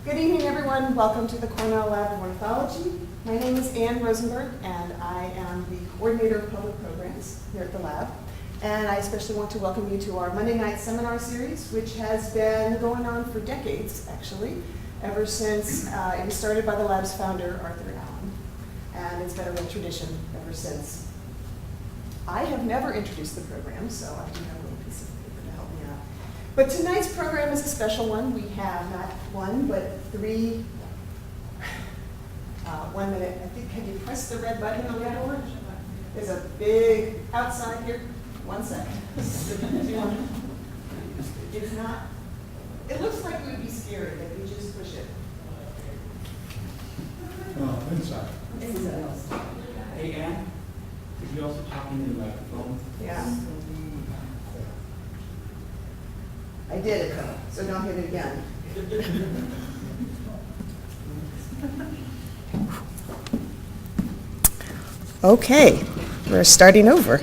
Good evening, everyone. Welcome to the Cornell Lab of Ornithology. My name is Ann Rosenberg, and I am the coordinator of public programs here at the lab. And I especially want to welcome you to our Monday night seminar series, which has been going on for decades, actually, ever since it was started by the lab's founder, Arthur Allen. And it's been a real tradition ever since. I have never introduced the program, so I do have a little piece of paper to help me out. But tonight's program is a special one. We have not one, but three. 1 minute. I think, can you press the red button on that over? There's a big outside here. 1 second. It's not. It looks like it would be scary, but you just push it. Oh, inside. Inside. Hey, Ann, could you also talk into the microphone? Yeah. I did it though, so don't hit it again. Okay, we're starting over.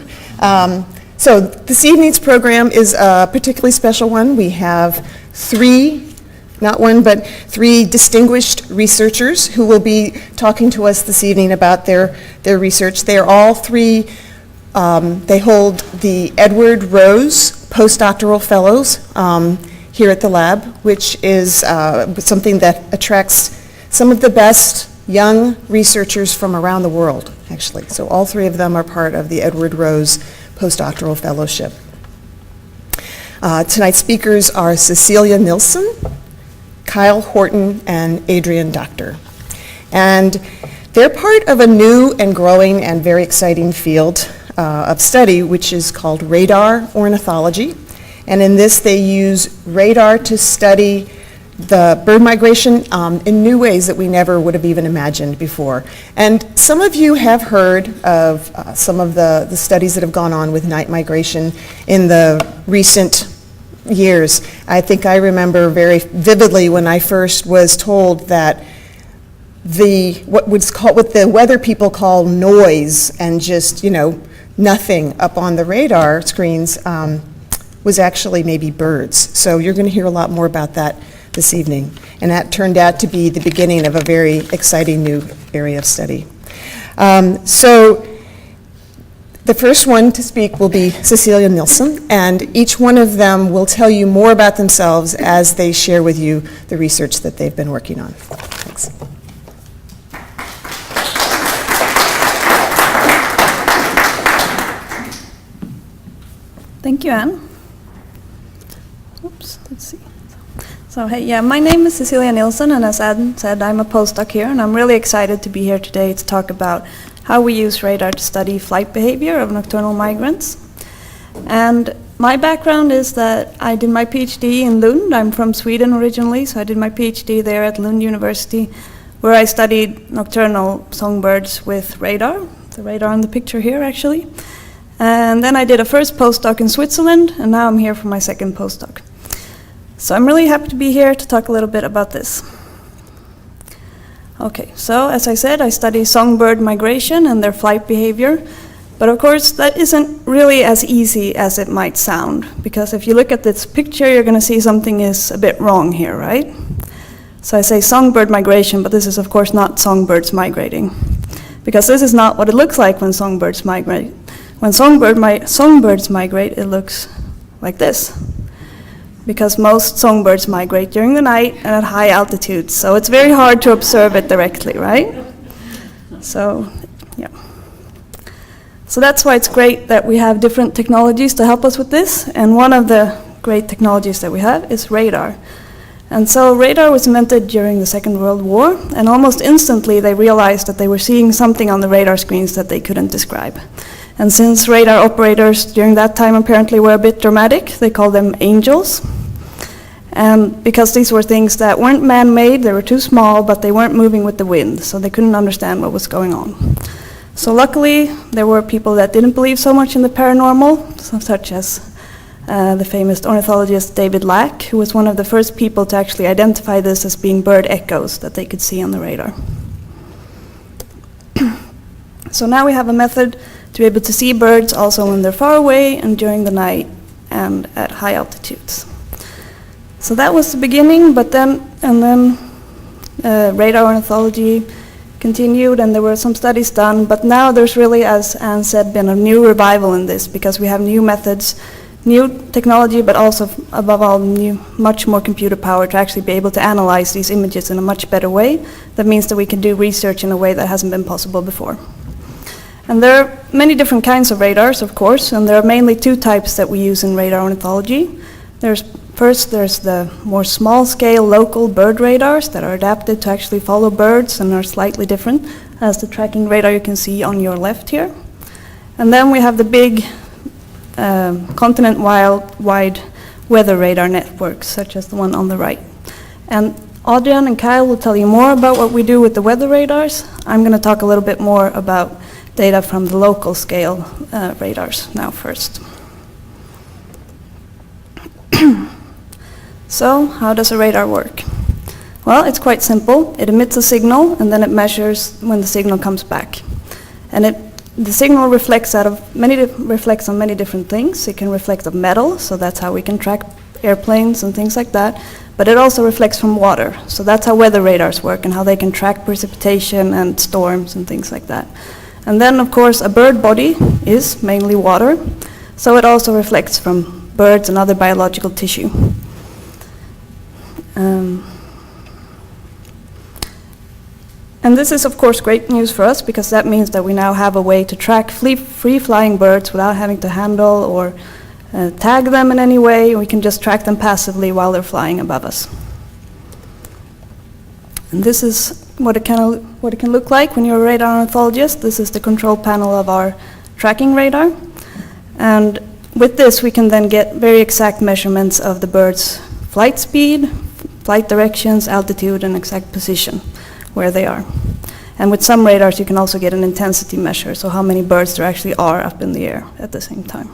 So this evening's program is a particularly special one. We have three, not one, but three distinguished researchers who will be talking to us this evening about their research. They are all three, they hold the Edward Rose Postdoctoral Fellows here at the lab, which is something that attracts some of the best young researchers from around the world, actually. So all three of them are part of the Edward Rose Postdoctoral Fellowship. Tonight's speakers are Cecilia Nilsson, Kyle Horton, and Adriaan Dokter. And they're part of a new and growing and very exciting field of study, which is called radar ornithology. And in this, they use radar to study the bird migration in new ways that we never would have even imagined before. And some of you have heard of some of the studies that have gone on with night migration in the recent years. I think I remember very vividly when I first was told that what the weather people call noise and just, nothing up on the radar screens was actually maybe birds. So you're going to hear a lot more about that this evening. And that turned out to be the beginning of a very exciting new area of study. So the first one to speak will be Cecilia Nilsson, and each one of them will tell you more about themselves as they share with you the research that they've been working on. Thanks. Thank you, Ann. Oops, let's see. So, hey, yeah, my name is Cecilia Nilsson, and as Ann said, I'm a postdoc here, and I'm really excited to be here today to talk about how we use radar to study flight behavior of nocturnal migrants. And my background is that I did my PhD in Lund. I'm from Sweden originally, so I did my PhD there at Lund University, where I studied nocturnal songbirds with radar, the radar in the picture here, actually. And then I did a first postdoc in Switzerland, and now I'm here for my second postdoc. So I'm really happy to be here to talk a little bit about this. Okay, so as I said, I study songbird migration and their flight behavior. But of course, that isn't really as easy as it might sound, because if you look at this picture, you're going to see something is a bit wrong here, right? So I say songbird migration, but this is of course not songbirds migrating, because this is not what it looks like when songbirds migrate. When songbirds migrate, it looks like this, because most songbirds migrate during the night and at high altitudes, so it's very hard to observe it directly, right? So, yeah. So that's why it's great that we have different technologies to help us with this, and one of the great technologies that we have is radar. And so radar was invented during the Second World War, and almost instantly they realized that they were seeing something on the radar screens that they couldn't describe. And since radar operators during that time apparently were a bit dramatic, they called them angels. And because these were things that weren't man-made, they were too small, but they weren't moving with the wind, so they couldn't understand what was going on. So luckily, there were people that didn't believe so much in the paranormal, such as the famous ornithologist David Lack, who was one of the first people to actually identify this as being bird echoes that they could see on the radar. So now we have a method to be able to see birds also when they're far away and during the night and at high altitudes. So that was the beginning, but then radar ornithology continued, and there were some studies done, but now there's really, as Anne said, been a new revival in this, because we have new methods, new technology, but also, above all, much more computer power to actually be able to analyze these images in a much better way. That means that we can do research in a way that hasn't been possible before. And there are many different kinds of radars, of course, and there are mainly two types that we use in radar ornithology. First, there's the more small-scale local bird radars that are adapted to actually follow birds and are slightly different, as the tracking radar you can see on your left here. And then we have the big continent-wide weather radar networks, such as the one on the right. And Adriaan and Kyle will tell you more about what we do with the weather radars. I'm going to talk a little bit more about data from the local scale radars now first. So, how does a radar work? Well, it's quite simple. It emits a signal, and then it measures when the signal comes back. And the signal reflects on many different things. It can reflect of metal, so that's how we can track airplanes and things like that. But it also reflects from water, so that's how weather radars work and how they can track precipitation and storms and things like that. And then, of course, a bird body is mainly water, so it also reflects from birds and other biological tissue. And this is, of course, great news for us, because that means that we now have a way to track free-flying birds without having to handle or tag them in any way. We can just track them passively while they're flying above us. And this is what it can look like when you're a radar ornithologist. This is the control panel of our tracking radar. And with this, we can then get very exact measurements of the bird's flight speed, flight directions, altitude, and exact position where they are. And with some radars, you can also get an intensity measure, so how many birds there actually are up in the air at the same time.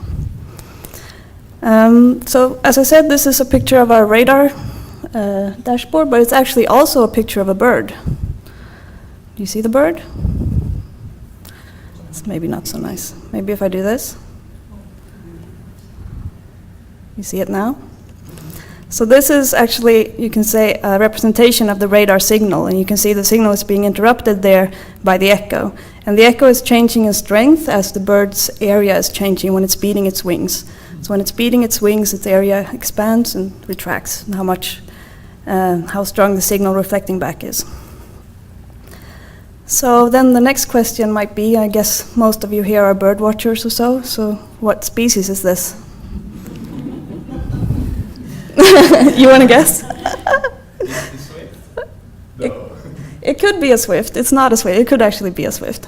So, as I said, this is a picture of our radar dashboard, but it's actually also a picture of a bird. Do you see the bird? It's maybe not so nice. Maybe if I do this. You see it now? So this is actually, you can say, a representation of the radar signal, and you can see the signal is being interrupted there by the echo. And the echo is changing in strength as the bird's area is changing when it's beating its wings. So when it's beating its wings, its area expands and retracts, and how strong the signal reflecting back is. So then the next question might be, I guess most of you here are bird watchers or so what species is this? You want to guess? It could be a swift. It's not a swift. It could actually be a swift.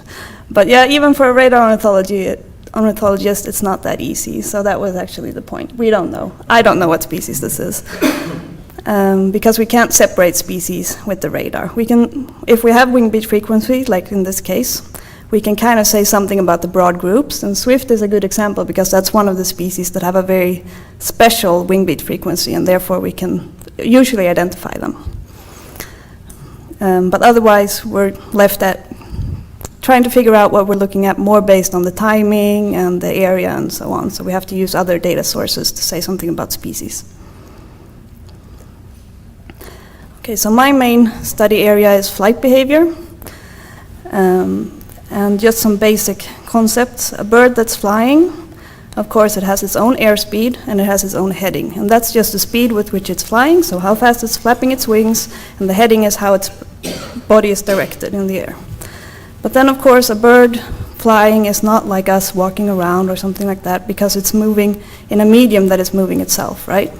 But yeah, even for a radar ornithologist, it's not that easy. So that was actually the point. We don't know. I don't know what species this is. Because we can't separate species with the radar. We can, if we have wing beat frequency, like in this case, we can kind of say something about the broad groups, and swift is a good example because that's one of the species that have a very special wing beat frequency, and therefore we can usually identify them. But otherwise, we're left at trying to figure out what we're looking at more based on the timing and the area and so on, so we have to use other data sources to say something about species. Okay, so my main study area is flight behavior. And just some basic concepts. A bird that's flying, of course, it has its own airspeed and it has its own heading. And that's just the speed with which it's flying, so how fast it's flapping its wings, and the heading is how its body is directed in the air. But then, of course, a bird flying is not like us walking around or something like that, because it's moving in a medium that is moving itself, right?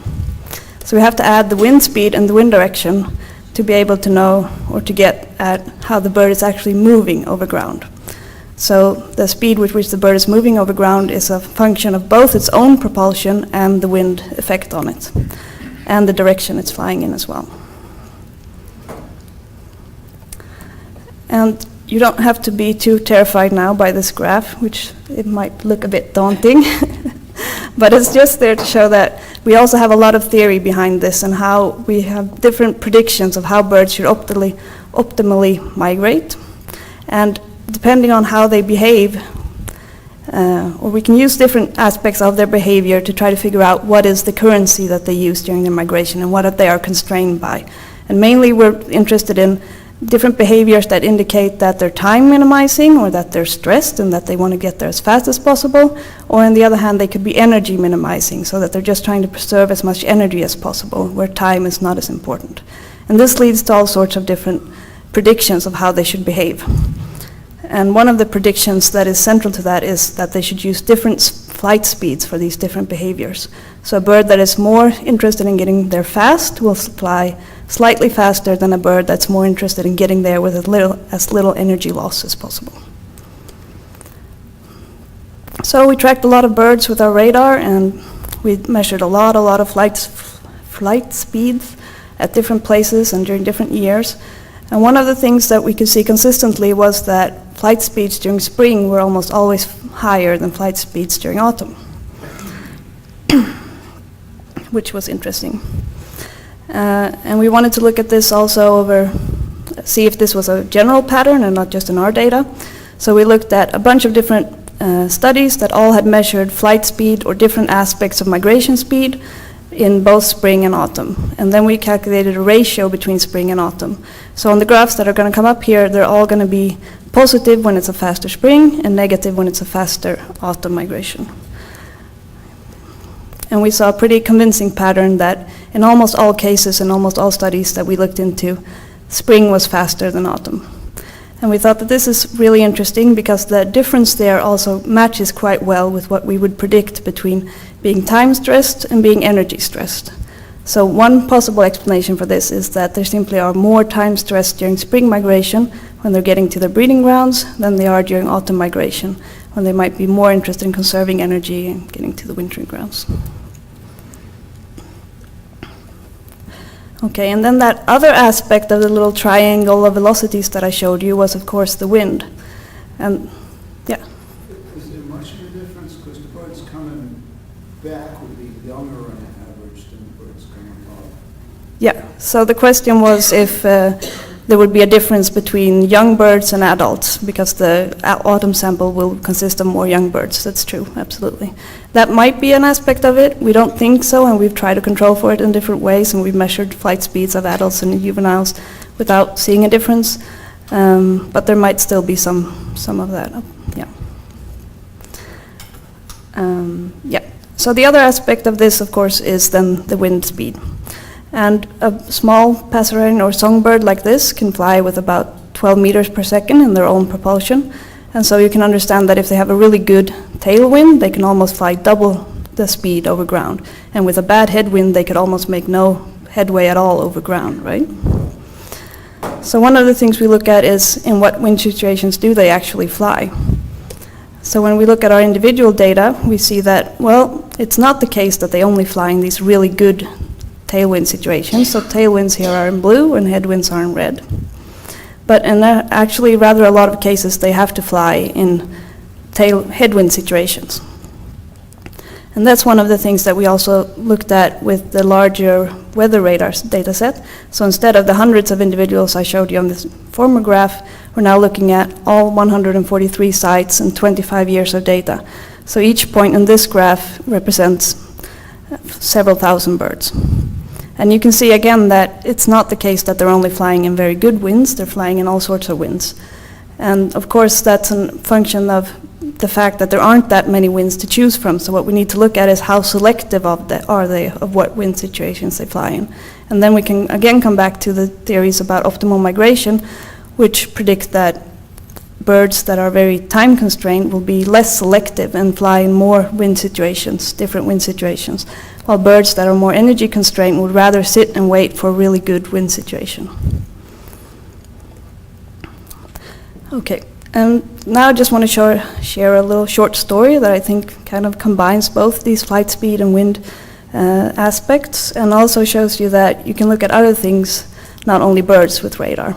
So we have to add the wind speed and the wind direction to be able to know or to get at how the bird is actually moving over ground. So the speed with which the bird is moving over ground is a function of both its own propulsion and the wind effect on it, and the direction it's flying in as well. And you don't have to be too terrified now by this graph, which it might look a bit daunting, but it's just there to show that we also have a lot of theory behind this and how we have different predictions of how birds should optimally migrate. And depending on how they behave, or we can use different aspects of their behavior to try to figure out what is the currency that they use during their migration and what they are constrained by. And mainly we're interested in different behaviors that indicate that they're time minimizing or that they're stressed and that they want to get there as fast as possible, or on the other hand they could be energy minimizing, so that they're just trying to preserve as much energy as possible where time is not as important. And this leads to all sorts of different predictions of how they should behave. And one of the predictions that is central to that is that they should use different flight speeds for these different behaviors. So a bird that is more interested in getting there fast will fly slightly faster than a bird that's more interested in getting there with as little energy loss as possible. So we tracked a lot of birds with our radar, and we measured a lot of flight speeds at different places and during different years. And one of the things that we could see consistently was that flight speeds during spring were almost always higher than flight speeds during autumn, which was interesting. And we wanted to look at this also see if this was a general pattern and not just in our data. So we looked at a bunch of different studies that all had measured flight speed or different aspects of migration speed in both spring and autumn. And then we calculated a ratio between spring and autumn. So on the graphs that are going to come up here, they're all going to be positive when it's a faster spring and negative when it's a faster autumn migration. And we saw a pretty convincing pattern that in almost all cases and almost all studies that we looked into, spring was faster than autumn. And we thought that this is really interesting because the difference there also matches quite well with what we would predict between being time stressed and being energy stressed. So one possible explanation for this is that there simply are more time stressed during spring migration when they're getting to their breeding grounds than they are during autumn migration, when they might be more interested in conserving energy and getting to the wintering grounds. Okay, and then that other aspect of the little triangle of velocities that I showed you was, of course, the wind. And, yeah. Is there much of a difference? Because the birds coming back would be younger on average than the birds coming up. Yeah, so the question was if there would be a difference between young birds and adults, because the autumn sample will consist of more young birds. That's true, absolutely. That might be an aspect of it. We don't think so, and we've tried to control for it in different ways, and we've measured flight speeds of adults and juveniles without seeing a difference. But there might still be some of that, yeah. Yeah. So the other aspect of this, of course, is then the wind speed. And a small passerine or songbird like this can fly with about 12 meters per second in their own propulsion. And so you can understand that if they have a really good tailwind, they can almost fly double the speed over ground. And with a bad headwind, they could almost make no headway at all over ground, right? So one of the things we look at is in what wind situations do they actually fly. So when we look at our individual data, we see that, well, it's not the case that they only fly in these really good tailwind situations. So tailwinds here are in blue and headwinds are in red. But in actually rather a lot of cases they have to fly in headwind situations. And that's one of the things that we also looked at with the larger weather radar data set. So instead of the hundreds of individuals I showed you on this former graph, we're now looking at all 143 sites and 25 years of data. So each point in this graph represents several thousand birds. And you can see again that it's not the case that they're only flying in very good winds, they're flying in all sorts of winds. And of course that's a function of the fact that there aren't that many winds to choose from. So what we need to look at is how selective are they of what wind situations they fly in. And then we can again come back to the theories about optimal migration, which predict that birds that are very time constrained will be less selective and fly in more wind situations, different wind situations, while birds that are more energy constrained would rather sit and wait for a really good wind situation. Okay, and now I just want to share a little short story that I think kind of combines both these flight speed and wind aspects, and also shows you that you can look at other things, not only birds, with radar.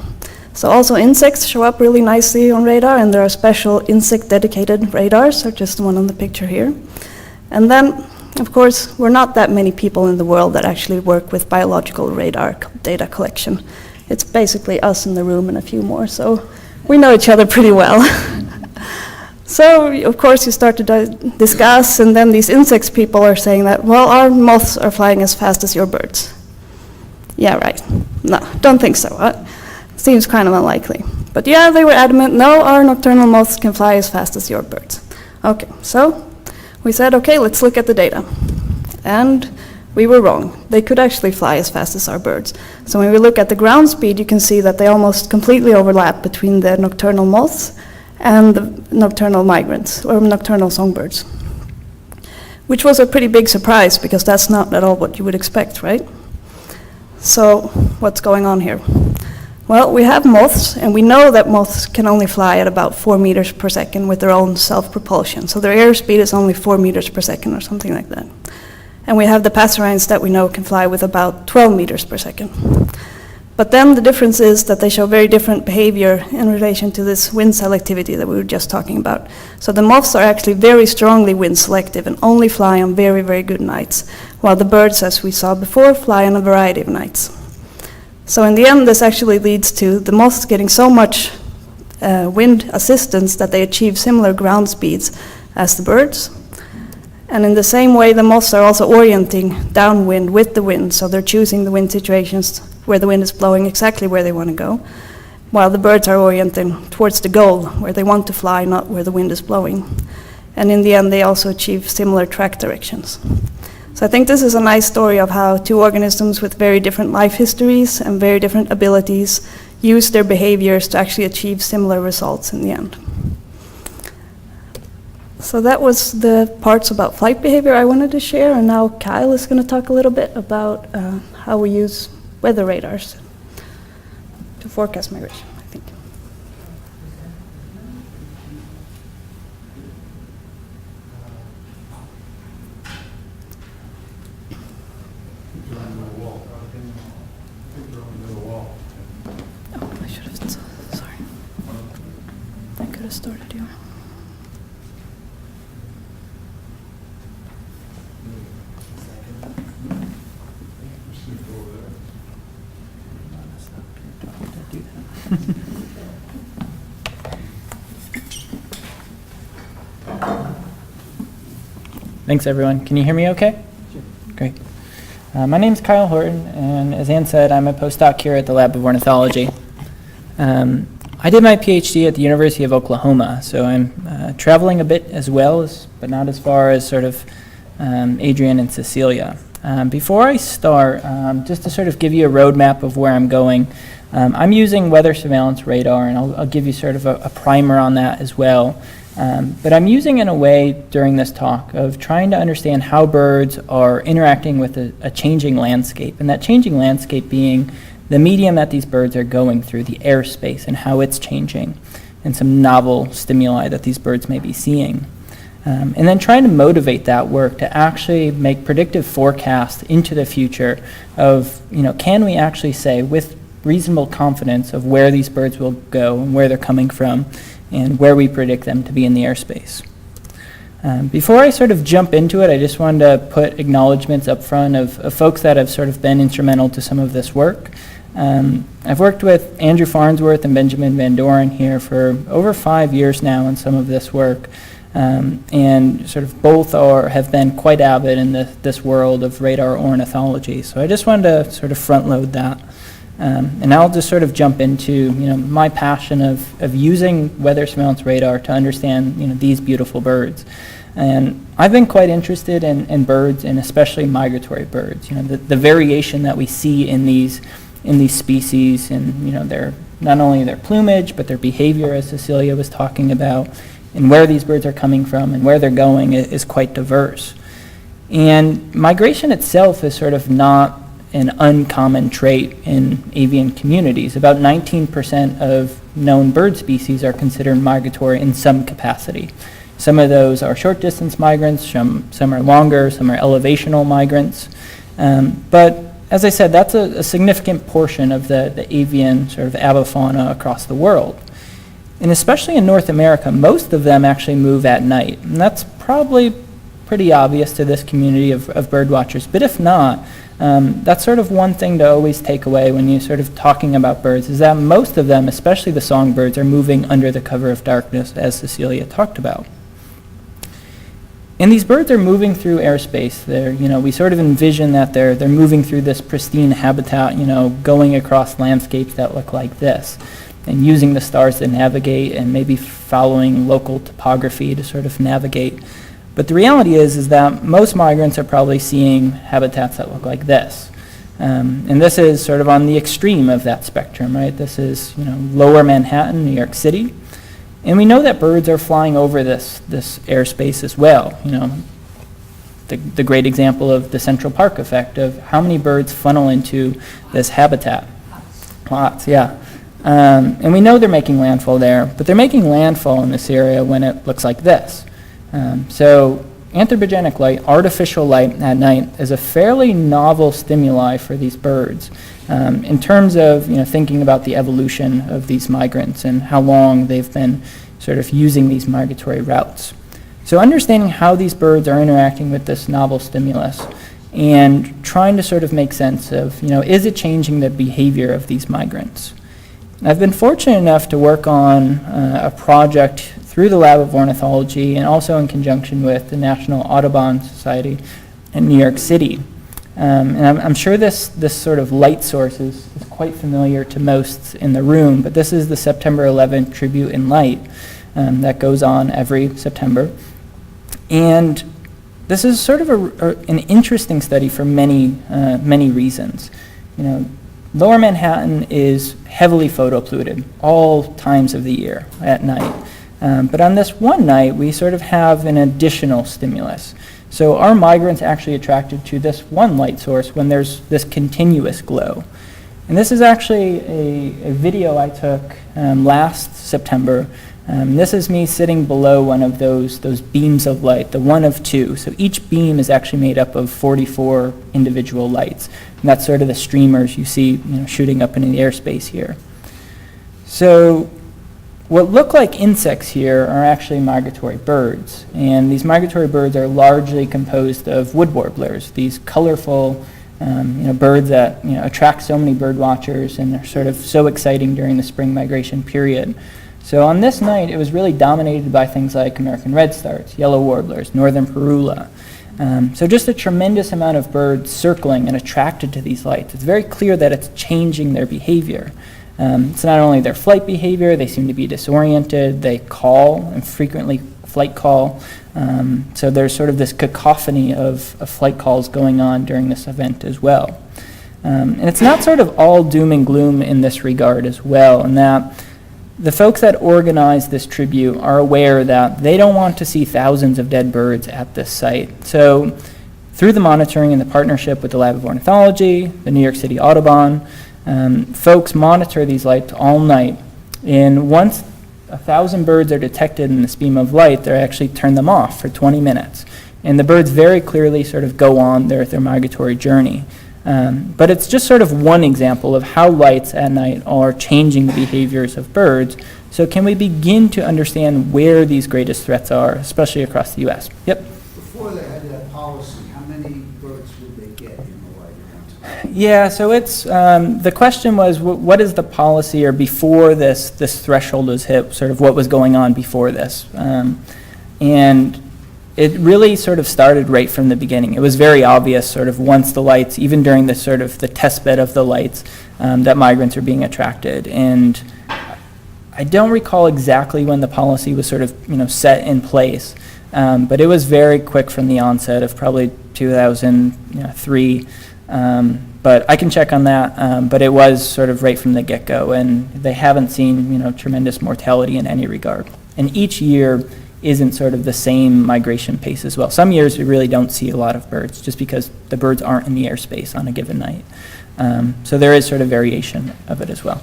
So also insects show up really nicely on radar, and there are special insect-dedicated radars, such as the one on the picture here. And then, of course, we're not that many people in the world that actually work with biological radar data collection. It's basically us in the room and a few more, so we know each other pretty well. So, of course, you start to discuss, and then these insects people are saying that, well, our moths are flying as fast as your birds. Yeah, right. No, don't think so. Seems kind of unlikely. But yeah, they were adamant, no, our nocturnal moths can fly as fast as your birds. Okay, so we said, okay, let's look at the data. And we were wrong. They could actually fly as fast as our birds. So when we look at the ground speed, you can see that they almost completely overlap between the nocturnal moths and the nocturnal migrants, or nocturnal songbirds. Which was a pretty big surprise, because that's not at all what you would expect, right? So what's going on here? Well, we have moths, and we know that moths can only fly at about 4 meters per second with their own self-propulsion. So their airspeed is only 4 meters per second or something like that. And we have the passerines that we know can fly with about 12 meters per second. But then the difference is that they show very different behavior in relation to this wind selectivity that we were just talking about. So the moths are actually very strongly wind selective and only fly on very, very good nights, while the birds, as we saw before, fly on a variety of nights. So in the end, this actually leads to the moths getting so much wind assistance that they achieve similar ground speeds as the birds. And in the same way, the moths are also orienting downwind with the wind, so they're choosing the wind situations where the wind is blowing exactly where they want to go, while the birds are orienting towards the goal, where they want to fly, not where the wind is blowing. And in the end, they also achieve similar track directions. So I think this is a nice story of how two organisms with very different life histories and very different abilities use their behaviors to actually achieve similar results in the end. So that was the parts about flight behavior I wanted to share, and now Kyle is going to talk a little bit about how we use weather radars to forecast migration, I think. Oh, I should have, sorry. I could have started you. Thanks, everyone. Can you hear me okay? Sure. Great. My name's Kyle Horton, and as Ann said, I'm a postdoc here at the Lab of Ornithology. I did my PhD at the University of Oklahoma, so I'm traveling a bit as well, but not as far as sort of Adriaan and Cecilia. Before I start, just to sort of give you a roadmap of where I'm going, I'm using weather surveillance radar, and I'll give you sort of a primer on that as well. But I'm using in a way during this talk of trying to understand how birds are interacting with a changing landscape, and that changing landscape being the medium that these birds are going through, the airspace, and how it's changing, and some novel stimuli that these birds may be seeing. And then trying to motivate that work to actually make predictive forecasts into the future of, can we actually say with reasonable confidence of where these birds will go and where they're coming from and where we predict them to be in the airspace. Before I sort of jump into it, I just wanted to put acknowledgments up front of folks that have sort of been instrumental to some of this work. I've worked with Andrew Farnsworth and Benjamin Van Doren here for over 5 years now on some of this work. And sort of both have been quite avid in this world of radar ornithology. So I just wanted to sort of front load that. And I'll just sort of jump into my passion of using weather surveillance radar to understand these beautiful birds. And I've been quite interested in birds, and especially migratory birds. The variation that we see in these species, and their not only their plumage but their behavior, as Cecilia was talking about, and where these birds are coming from and where they're going is quite diverse. And migration itself is sort of not an uncommon trait in avian communities. About 19% of known bird species are considered migratory in some capacity. Some of those are short distance migrants, some are longer, some are elevational migrants. But as I said, that's a significant portion of the avian sort of avifauna across the world. And especially in North America, most of them actually move at night. And that's probably pretty obvious to this community of bird watchers. But if not, that's sort of one thing to always take away when you're sort of talking about birds, is that most of them, especially the songbirds, are moving under the cover of darkness, as Cecilia talked about. And these birds are moving through airspace. We sort of envision that they're moving through this pristine habitat, going across landscapes that look like this, and using the stars to navigate, and maybe following local topography to sort of navigate. But the reality is that most migrants are probably seeing habitats that look like this. And this is sort of on the extreme of that spectrum, right? This is, lower Manhattan, New York City. And we know that birds are flying over this airspace as well. The great example of the Central Park effect of how many birds funnel into this habitat. Lots, yeah. And we know they're making landfall there, but they're making landfall in this area when it looks like this. So anthropogenic light, artificial light at night, is a fairly novel stimuli for these birds in terms of thinking about the evolution of these migrants and how long they've been sort of using these migratory routes. So understanding how these birds are interacting with this novel stimulus and trying to sort of make sense of, is it changing the behavior of these migrants? I've been fortunate enough to work on a project through the Lab of Ornithology and also in conjunction with the National Audubon Society in New York City. And I'm sure this sort of light source is quite familiar to most in the room, but this is the September 11th Tribute in Light that goes on every September. And this is sort of an interesting study for many reasons. Lower Manhattan is heavily photopolluted all times of the year at night. But on this one night, we sort of have an additional stimulus. So our migrants actually attracted to this one light source when there's this continuous glow. And this is actually a video I took last September. This is me sitting below one of those beams of light, the one of two. So each beam is actually made up of 44 individual lights. And that's sort of the streamers you see shooting up into the airspace here. So what look like insects here are actually migratory birds. And these migratory birds are largely composed of wood warblers, these colorful birds that attract so many bird watchers and are sort of so exciting during the spring migration period. So on this night, it was really dominated by things like American redstarts, yellow warblers, northern parula. So just a tremendous amount of birds circling and attracted to these lights. It's very clear that it's changing their behavior. It's not only their flight behavior, they seem to be disoriented, they call and frequently flight call. So there's sort of this cacophony of flight calls going on during this event as well. And it's not sort of all doom and gloom in this regard as well, in that the folks that organize this tribute are aware that they don't want to see thousands of dead birds at this site. So through the monitoring and the partnership with the Lab of Ornithology, the New York City Audubon, folks monitor these lights all night. And once 1,000 birds are detected in this beam of light, they actually turn them off for 20 minutes. And the birds very clearly sort of go on their migratory journey. But it's just sort of one example of how lights at night are changing the behaviors of birds. So can we begin to understand where these greatest threats are, especially across the U.S.? Yep. Before they had that policy, how many birds would they get in the light? Yeah, so it's the question was, what is the policy, or before this threshold was hit, sort of what was going on before this? And it really sort of started right from the beginning. It was very obvious sort of once the lights, even during the sort of the test bed of the lights, that migrants are being attracted. And I don't recall exactly when the policy was sort of set in place, but it was very quick from the onset of probably 2003. But I can check on that, but it was sort of right from the get-go, and they haven't seen tremendous mortality in any regard. And each year isn't sort of the same migration pace as well. Some years we really don't see a lot of birds just because the birds aren't in the airspace on a given night. So there is sort of variation of it as well.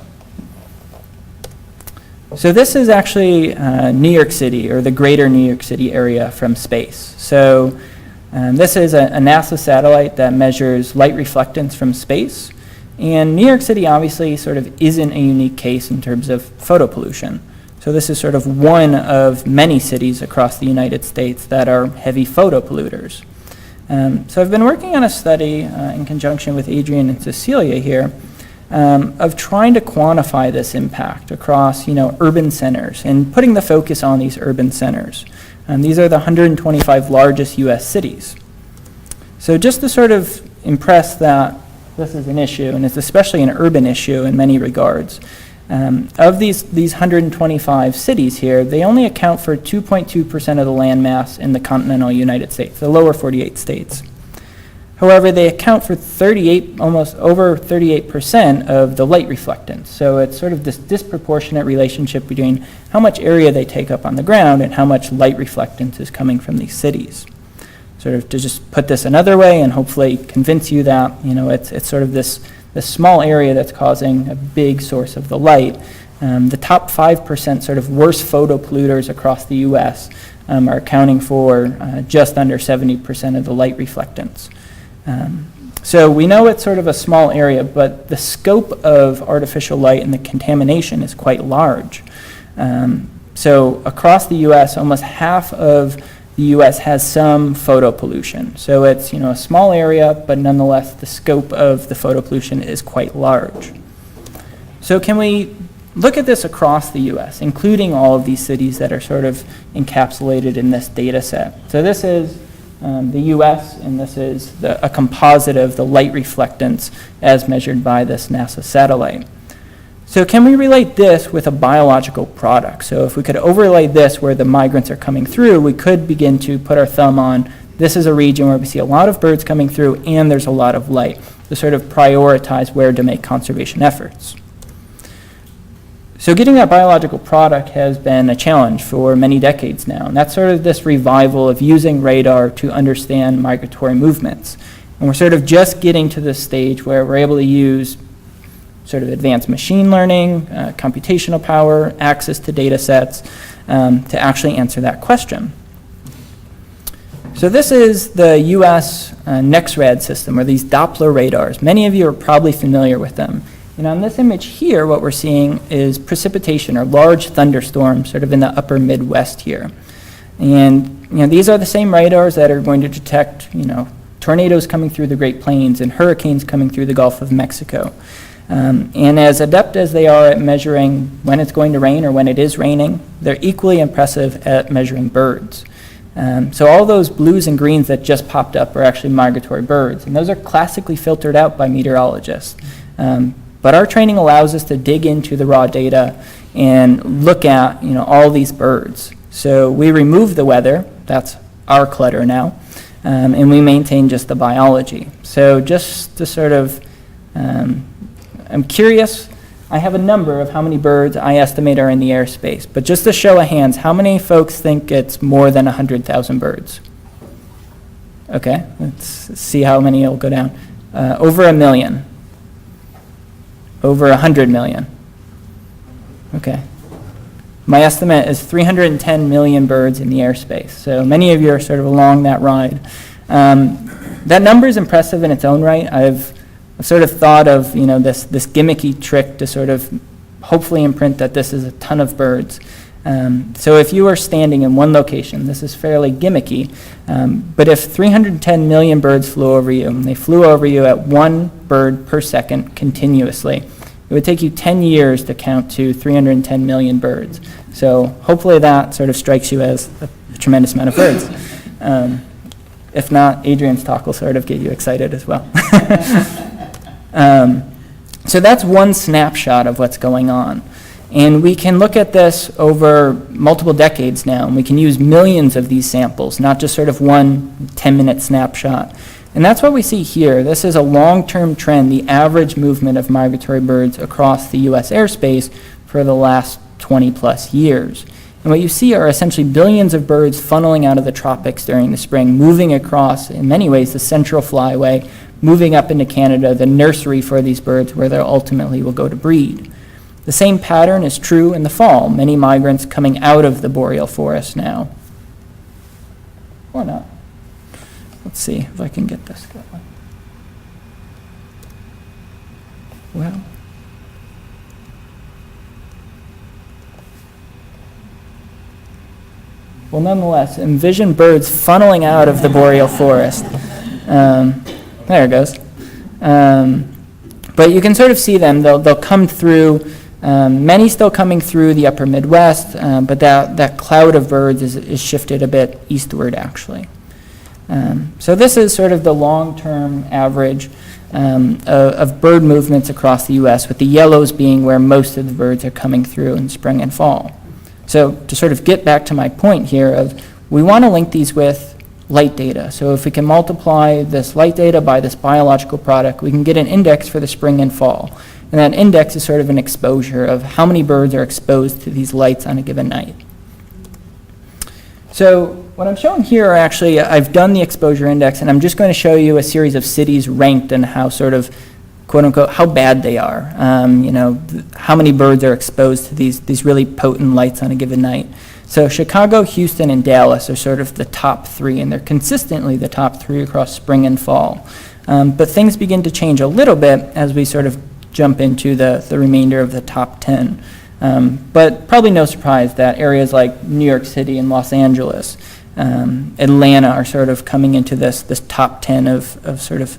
So this is actually New York City, or the greater New York City area from space. So this is a NASA satellite that measures light reflectance from space. And New York City obviously sort of isn't a unique case in terms of photopollution. So this is sort of one of many cities across the United States that are heavy photopolluters. So I've been working on a study in conjunction with Adriaan and Cecilia here of trying to quantify this impact across, urban centers and putting the focus on these urban centers. These are the 125 largest U.S. cities. So just to sort of impress that this is an issue, and it's especially an urban issue in many regards, of these 125 cities here, they only account for 2.2% of the land mass in the continental United States, the lower 48 states. However, they account for almost over 38% of the light reflectance. So it's sort of this disproportionate relationship between how much area they take up on the ground and how much light reflectance is coming from these cities. Sort of to just put this another way and hopefully convince you that, it's sort of this small area that's causing a big source of the light. The top 5% sort of worst photopolluters across the U.S. Are accounting for just under 70% of the light reflectance. So we know it's sort of a small area, but the scope of artificial light and the contamination is quite large. So across the U.S., almost half of the U.S. has some photo pollution. So it's a small area, but nonetheless the scope of the photo pollution is quite large. So can we look at this across the U.S., including all of these cities that are sort of encapsulated in this data set? So this is the U.S., and this is a composite of the light reflectance as measured by this NASA satellite. So can we relate this with a biological product? So if we could overlay this where the migrants are coming through, we could begin to put our thumb on, this is a region where we see a lot of birds coming through and there's a lot of light, to sort of prioritize where to make conservation efforts. So getting that biological product has been a challenge for many decades now, and that's sort of this revival of using radar to understand migratory movements. And we're sort of just getting to this stage where we're able to use sort of advanced machine learning, computational power, access to data sets to actually answer that question. So this is the US NexRad system, or these Doppler radars. Many of you are probably familiar with them. And on this image here, what we're seeing is precipitation or large thunderstorms sort of in the upper Midwest here. And these are the same radars that are going to detect tornadoes coming through the Great Plains and hurricanes coming through the Gulf of Mexico. And as adept as they are at measuring when it's going to rain or when it is raining, they're equally impressive at measuring birds. So all those blues and greens that just popped up are actually migratory birds, and those are classically filtered out by meteorologists. But our training allows us to dig into the raw data and look at all these birds. So we remove the weather, that's our clutter now, and we maintain just the biology. So just to sort of, I'm curious, I have a number of how many birds I estimate are in the airspace, but just a show of hands, how many folks think it's more than 100,000 birds? Okay, let's see how many will go down. Over 1 million. Over 100 million. Okay. My estimate is 310 million birds in the airspace. So many of you are sort of along that ride. That number is impressive in its own right. I've sort of thought of this gimmicky trick to sort of hopefully imprint that this is a ton of birds. So if you are standing in one location, this is fairly gimmicky, but if 310 million birds flew over you, and they flew over you at 1 bird per second continuously, it would take you 10 years to count to 310 million birds. So hopefully that sort of strikes you as a tremendous amount of birds. If not, Adriaan's talk will sort of get you excited as well. So that's one snapshot of what's going on. And we can look at this over multiple decades now, and we can use millions of these samples, not just sort of one 10-minute snapshot. And that's what we see here. This is a long-term trend, the average movement of migratory birds across the U.S. airspace for the last 20-plus years. And what you see are essentially billions of birds funneling out of the tropics during the spring, moving across, in many ways, the central flyway, moving up into Canada, the nursery for these birds where they ultimately will go to breed. The same pattern is true in the fall, many migrants coming out of the boreal forest now. Or not. Let's see if I can get this going. Well. well, nonetheless, envision birds funneling out of the boreal forest. There it goes. But you can sort of see them. They'll come through, many still coming through the upper Midwest, but that cloud of birds is shifted a bit eastward, actually. So this is sort of the long-term average of bird movements across the U.S., with the yellows being where most of the birds are coming through in spring and fall. So to sort of get back to my point here of we want to link these with light data. So if we can multiply this light data by this biological product, we can get an index for the spring and fall. And that index is sort of an exposure of how many birds are exposed to these lights on a given night. So what I'm showing here are actually, I've done the exposure index, and I'm just going to show you a series of cities ranked and how sort of, quote unquote, how bad they are. How many birds are exposed to these really potent lights on a given night. So Chicago, Houston, and Dallas are sort of the top three, and they're consistently the top three across spring and fall. But things begin to change a little bit as we sort of jump into the remainder of the top 10. But probably no surprise that areas like New York City and Los Angeles, Atlanta are sort of coming into this top 10 of sort of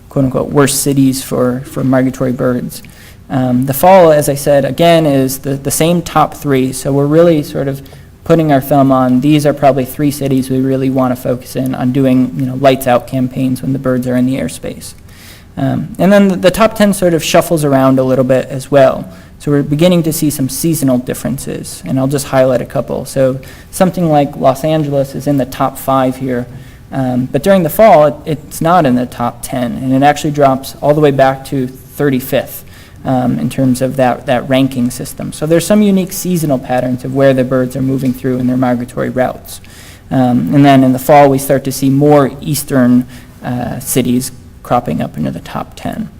quote-unquote worst cities for migratory birds. The fall, as I said, again, is the same top three, so we're really sort of putting our thumb on these are probably 3 cities we really want to focus in on doing lights out campaigns when the birds are in the airspace. And then the top 10 sort of shuffles around a little bit as well. So we're beginning to see some seasonal differences, and I'll just highlight a couple. So something like Los Angeles is in the top 5 here, but during the fall, it's not in the top 10, and it actually drops all the way back to 35th in terms of that ranking system. So there's some unique seasonal patterns of where the birds are moving through in their migratory routes. And then in the fall, we start to see more eastern cities cropping up into the top 10.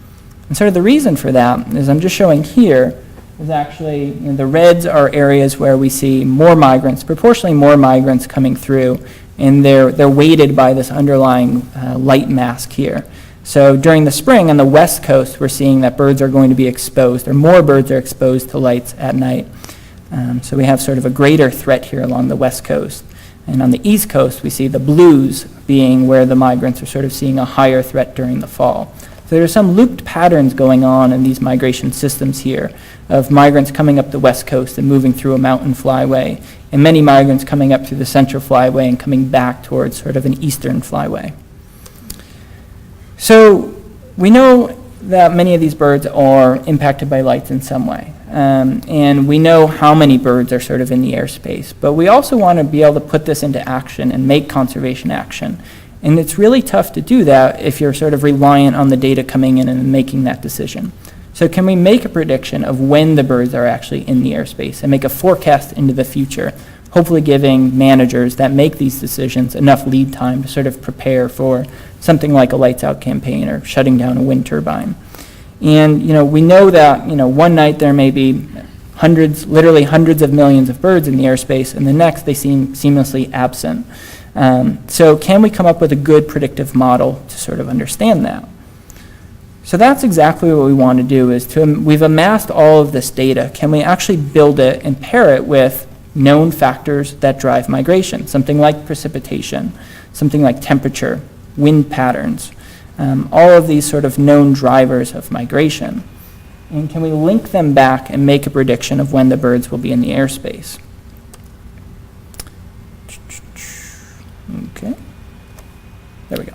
And sort of the reason for that is I'm just showing here is actually the reds are areas where we see more migrants, proportionally more migrants coming through, and they're weighted by this underlying light mask here. So during the spring on the west coast, we're seeing that birds are going to be exposed, or more birds are exposed to lights at night. So we have sort of a greater threat here along the west coast. And on the east coast, we see the blues being where the migrants are sort of seeing a higher threat during the fall. So there are some looped patterns going on in these migration systems here of migrants coming up the west coast and moving through a mountain flyway, and many migrants coming up through the central flyway and coming back towards sort of an eastern flyway. So we know that many of these birds are impacted by lights in some way. And we know how many birds are sort of in the airspace, but we also want to be able to put this into action and make conservation action. And it's really tough to do that if you're sort of reliant on the data coming in and making that decision. So can we make a prediction of when the birds are actually in the airspace and make a forecast into the future, hopefully giving managers that make these decisions enough lead time to sort of prepare for something like a lights out campaign or shutting down a wind turbine. And we know that one night there may be literally hundreds of millions of birds in the airspace, and the next they seem seamlessly absent. So can we come up with a good predictive model to sort of understand that? So that's exactly what we want to do is we've amassed all of this data. Can we actually build it and pair it with known factors that drive migration, something like precipitation, something like temperature, wind patterns, all of these sort of known drivers of migration. And can we link them back and make a prediction of when the birds will be in the airspace? Okay, there we go.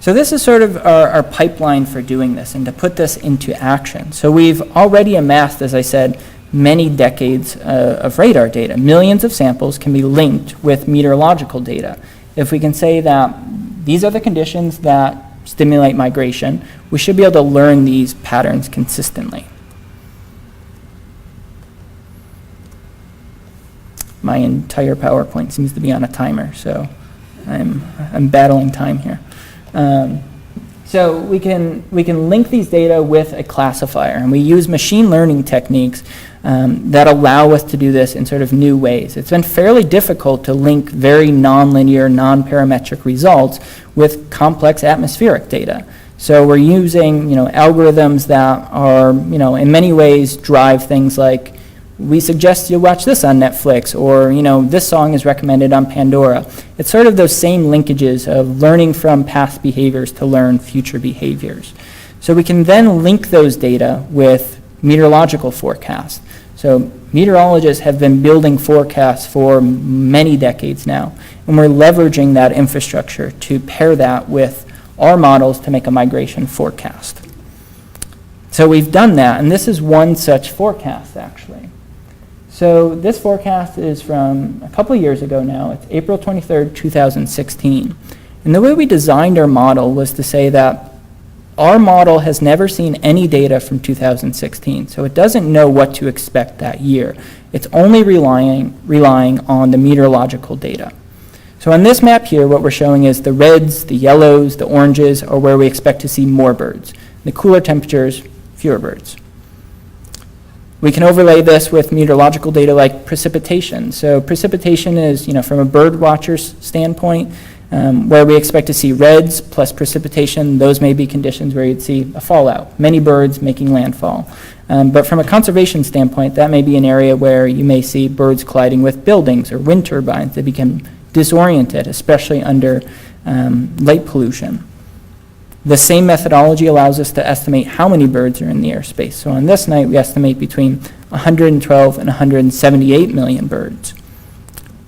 So this is sort of our pipeline for doing this and to put this into action. So we've already amassed, as I said, many decades of radar data. Millions of samples can be linked with meteorological data. If we can say that these are the conditions that stimulate migration, we should be able to learn these patterns consistently. My entire PowerPoint seems to be on a timer, so I'm battling time here. So we can link these data with a classifier, and we use machine learning techniques that allow us to do this in sort of new ways. It's been fairly difficult to link very nonlinear, non-parametric results with complex atmospheric data. So we're using algorithms that are in many ways drive things like we suggest you watch this on Netflix, or, this song is recommended on Pandora. It's sort of those same linkages of learning from past behaviors to learn future behaviors. So we can then link those data with meteorological forecasts. So meteorologists have been building forecasts for many decades now, and we're leveraging that infrastructure to pair that with our models to make a migration forecast. So we've done that, and this is one such forecast, actually. So this forecast is from a couple of years ago now. It's April 23rd, 2016. And the way we designed our model was to say that our model has never seen any data from 2016, so it doesn't know what to expect that year. It's only relying on the meteorological data. So on this map here, what we're showing is the reds, the yellows, the oranges are where we expect to see more birds. The cooler temperatures, fewer birds. We can overlay this with meteorological data like precipitation. So precipitation is, from a bird watcher's standpoint, where we expect to see reds plus precipitation. Those may be conditions where you'd see a fallout, many birds making landfall. But from a conservation standpoint, that may be an area where you may see birds colliding with buildings or wind turbines that become disoriented, especially under light pollution. The same methodology allows us to estimate how many birds are in the airspace. So on this night, we estimate between 112 and 178 million birds.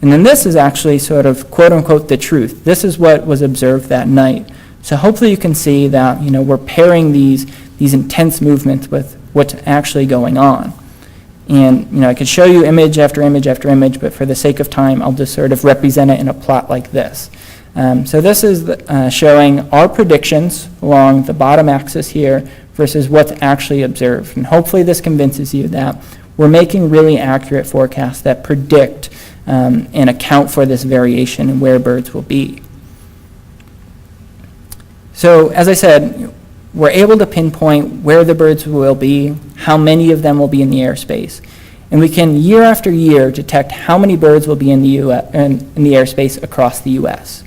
And then this is actually sort of quote-unquote the truth. This is what was observed that night. So hopefully you can see that we're pairing these intense movements with what's actually going on. And I could show you image after image after image, but for the sake of time, I'll just sort of represent it in a plot like this. So this is showing our predictions along the bottom axis here versus what's actually observed. And hopefully this convinces you that we're making really accurate forecasts that predict and account for this variation in where birds will be. So as I said, we're able to pinpoint where the birds will be, how many of them will be in the airspace. And we can, year after year, detect how many birds will be in the airspace across the U.S.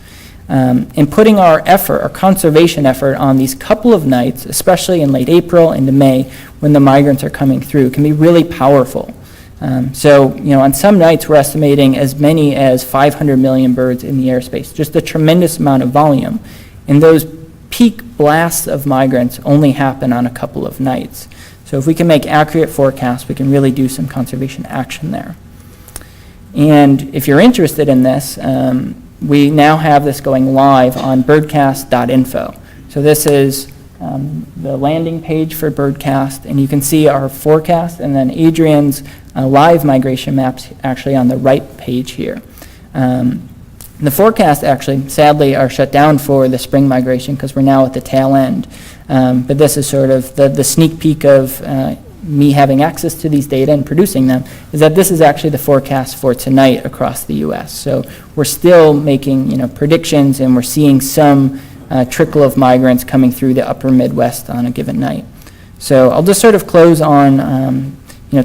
And putting our effort, our conservation effort, on these couple of nights, especially in late April into May, when the migrants are coming through, can be really powerful. So, on some nights we're estimating as many as 500 million birds in the airspace, just a tremendous amount of volume. And those peak blasts of migrants only happen on a couple of nights. So if we can make accurate forecasts, we can really do some conservation action there. And if you're interested in this, we now have this going live on birdcast.info. So this is the landing page for Birdcast, and you can see our forecast and then Adriaan's live migration maps actually on the right page here. The forecasts actually, sadly, are shut down for the spring migration because we're now at the tail end. But this is sort of the sneak peek of me having access to these data and producing them, is that this is actually the forecast for tonight across the U.S. So we're still making predictions, and we're seeing some trickle of migrants coming through the upper Midwest on a given night. So I'll just sort of close on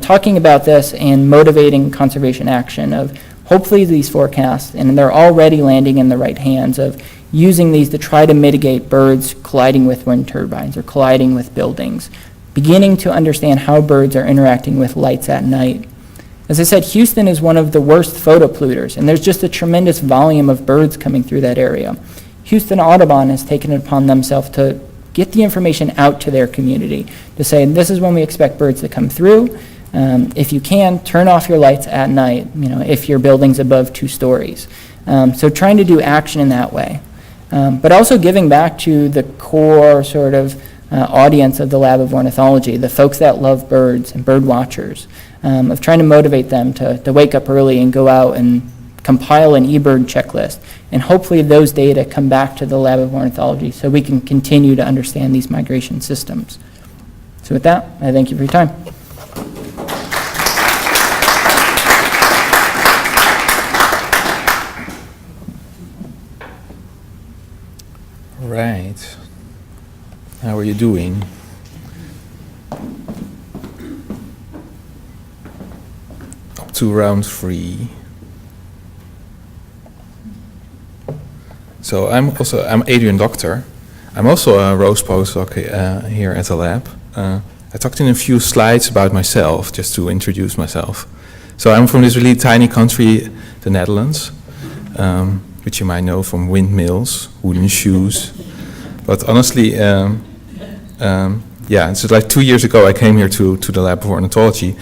talking about this and motivating conservation action of hopefully these forecasts, and they're already landing in the right hands, of using these to try to mitigate birds colliding with wind turbines or colliding with buildings, beginning to understand how birds are interacting with lights at night. As I said, Houston is one of the worst photopolluters, and there's just a tremendous volume of birds coming through that area. Houston Audubon has taken it upon themselves to get the information out to their community, to say this is when we expect birds to come through. If you can, turn off your lights at night, if your building's above 2 stories. So trying to do action in that way. But also giving back to the core sort of audience of the Lab of Ornithology, the folks that love birds and bird watchers, of trying to motivate them to wake up early and go out and compile an eBird checklist. And hopefully those data come back to the Lab of Ornithology so we can continue to understand these migration systems. So with that, I thank you for your time. Right. How are you doing? Up to round 3. So I'm Adriaan Dokter. I'm also a Rose postdoc here at the lab. I talked in a few slides about myself, just to introduce myself. So I'm from this really tiny country, the Netherlands, which you might know from windmills, wooden shoes. But honestly, yeah, it's like 2 years ago I came here to the lab of ornithology.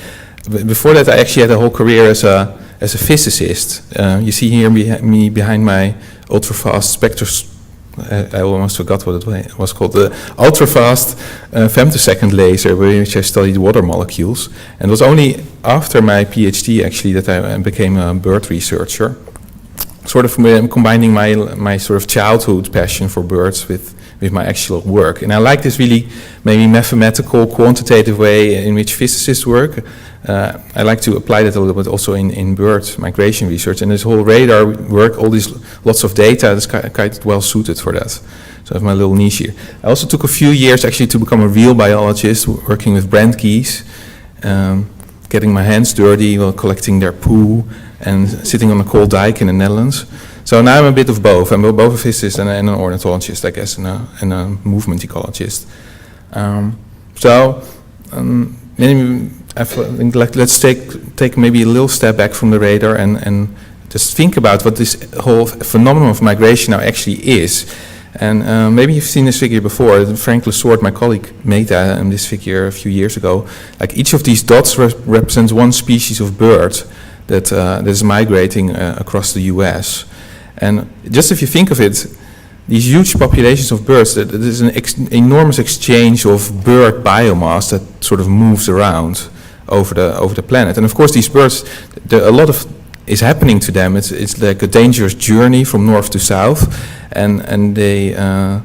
Before that, I actually had a whole career as a physicist. You see here me behind my ultra-fast I almost forgot what it was called, the ultra-fast femtosecond laser, which I studied water molecules. And it was only after my PhD actually that I became a bird researcher, sort of combining my sort of childhood passion for birds with my actual work. And I like this really maybe mathematical, quantitative way in which physicists work. I like to apply that a little bit also in bird migration research. And this whole radar work, all these lots of data, is quite well suited for that. So I have my little niche here. I also took a few years actually to become a real biologist, working with brand geese, getting my hands dirty while collecting their poo and sitting on a cold dike in the Netherlands. So now I'm a bit of both. I'm both a physicist and an ornithologist, I guess, and a movement ecologist. I think let's take maybe a little step back from the radar and just think about what this whole phenomenon of migration now actually is. And maybe you've seen this figure before. Frank Lesort, my colleague, made this figure a few years ago. Like each of these dots represents one species of bird that is migrating across the US. And just if you think of it, these huge populations of birds, there's an enormous exchange of bird biomass that sort of moves around over the planet. And of course these birds, a lot of is happening to them. It's like a dangerous journey from north to south, and they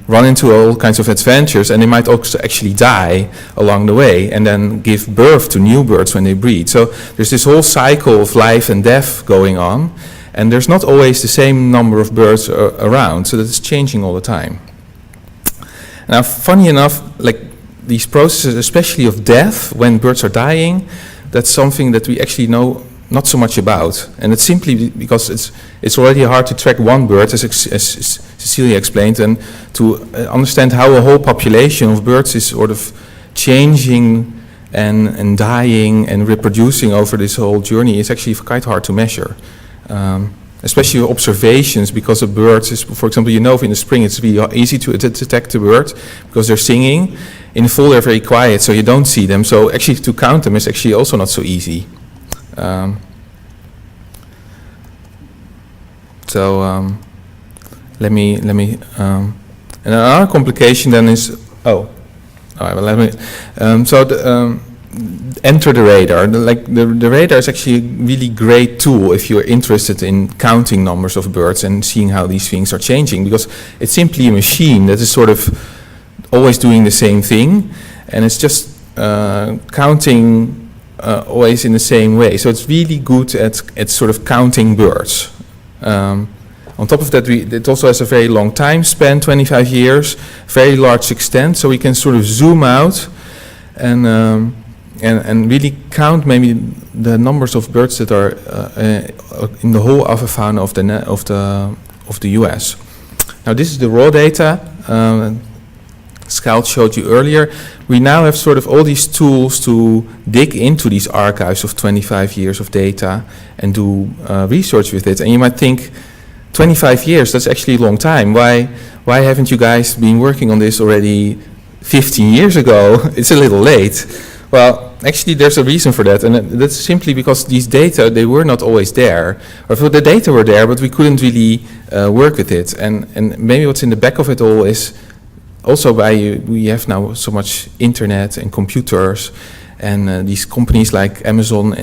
run into all kinds of adventures, and they might also actually die along the way and then give birth to new birds when they breed. So there's this whole cycle of life and death going on. And there's not always the same number of birds around, so that it's changing all the time. Now, funny enough, like these processes, especially of death, when birds are dying, that's something that we actually know not so much about. And it's simply because it's already hard to track one bird, as Cecilia explained, and to understand how a whole population of birds is sort of changing and dying and reproducing over this whole journey is actually quite hard to measure. Especially observations, because of birds is, for example, in the spring it's really easy to detect the bird because they're singing. In the fall they're very quiet, so you don't see them. So actually to count them is actually also not so easy. Let me. And another complication then is enter the radar. The radar is actually a really great tool if you're interested in counting numbers of birds and seeing how these things are changing, because it's simply a machine that is sort of always doing the same thing, and it's just counting always in the same way. So it's really good at sort of counting birds. On top of that, it also has a very long time span, 25 years, very large extent, so we can sort of zoom out and really count maybe the numbers of birds that are in the whole avifauna of the US. Now this is the raw data Scout showed you earlier. We now have sort of all these tools to dig into these archives of 25 years of data and do research with it. And you might think, 25 years, that's actually a long time. Why haven't you guys been working on this already 15 years ago? It's a little late. Well, actually there's a reason for that, and that's simply because these data, they were not always there. Or the data were there, but we couldn't really work with it. And maybe what's in the back of it all is also we have now so much internet and computers, and these companies like Amazon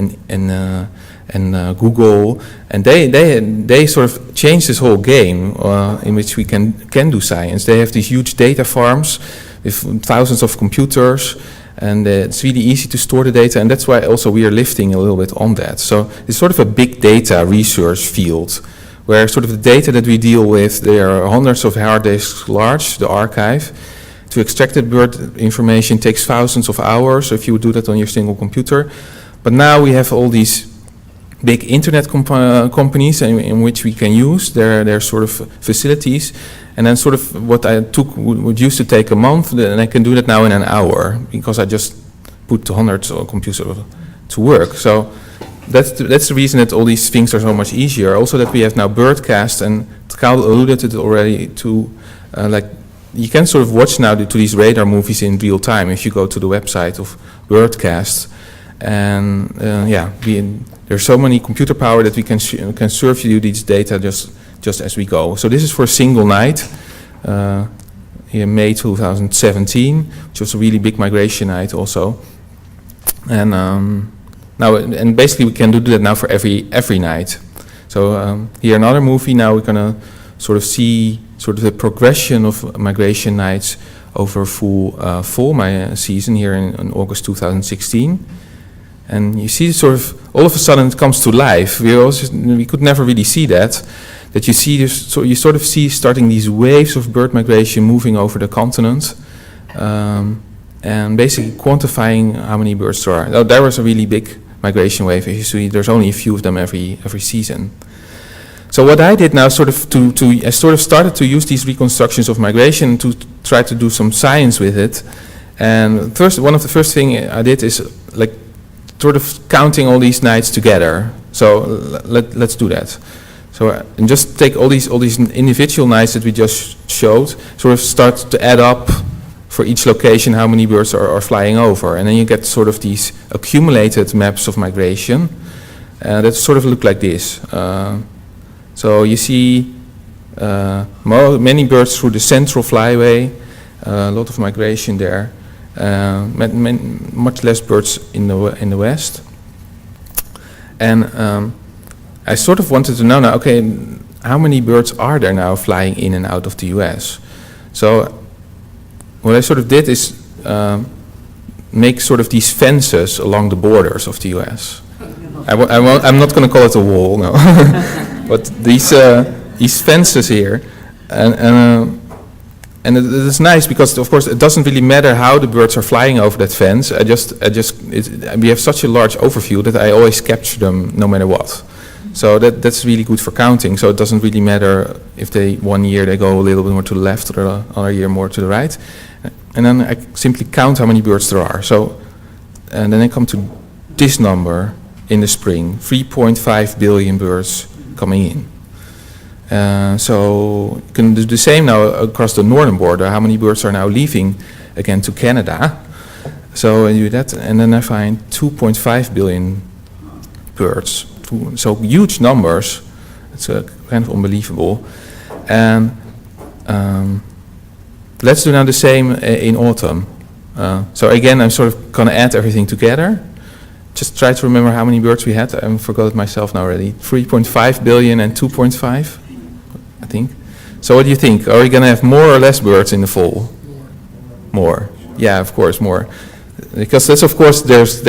and Google, and they sort of changed this whole game in which we can do science. They have these huge data farms with thousands of computers, and it's really easy to store the data, and that's why also we are lifting a little bit on that. So it's sort of a big data research field, where sort of the data that we deal with, there are hundreds of hard disks large, the archive. To extract the bird information takes thousands of hours if you would do that on your single computer. But now we have all these big internet companies in which we can use their sort of facilities, and then sort of what I took would used to take a month, and I can do that now in an hour, because I just put the hundreds of computers to work. So that's the reason that all these things are so much easier. Also that we have now Birdcast, and Kyle alluded to it already to, like, you can sort of watch now to these radar movies in real time if you go to the website of Birdcast. And there's so many computer power that we can serve you these data just as we go. So this is for a single night in May 2017, which was a really big migration night also. And now, and basically we can do that now for every night. So here another movie. Now we're gonna sort of see sort of the progression of migration nights over full season here in August 2016. And you see sort of, all of a sudden it comes to life. We could never really see that you see this, so you sort of see starting these waves of bird migration moving over the continent, and basically quantifying how many birds there are. Now, there was a really big migration wave. As you see, there's only a few of them every season. So what I did now, I sort of started to use these reconstructions of migration to try to do some science with it. And one of the first thing I did is like sort of counting all these nights together. So let's do that. So and just take all these individual nights that we just showed, sort of start to add up for each location how many birds are flying over, and then you get sort of these accumulated maps of migration that sort of look like this. So you see many birds through the central flyway, a lot of migration there, much less birds in the west. And I sort of wanted to know now, okay, how many birds are there now flying in and out of the US? So what I sort of did is make sort of these fences along the borders of the US. I'm not going to call it a wall, no. But these fences here, and it's nice because of course it doesn't really matter how the birds are flying over that fence. We have such a large overview that I always capture them no matter what. So that's really good for counting. So it doesn't really matter if one year they go a little bit more to the left or another year more to the right. And then I simply count how many birds there are. So, and then I come to this number in the spring, 3.5 billion birds coming in. So you can do the same now across the northern border. How many birds are now leaving again to Canada? So I do that, and then I find 2.5 billion birds. So huge numbers. It's kind of unbelievable. And let's do now the same in autumn. So again, I'm sort of going to add everything together. Just try to remember how many birds we had. I forgot it myself now already. 3.5 billion and 2.5, I think. So what do you think? Are we going to have more or less birds in the fall? More. Yeah, of course, more. Because that's, of course, there's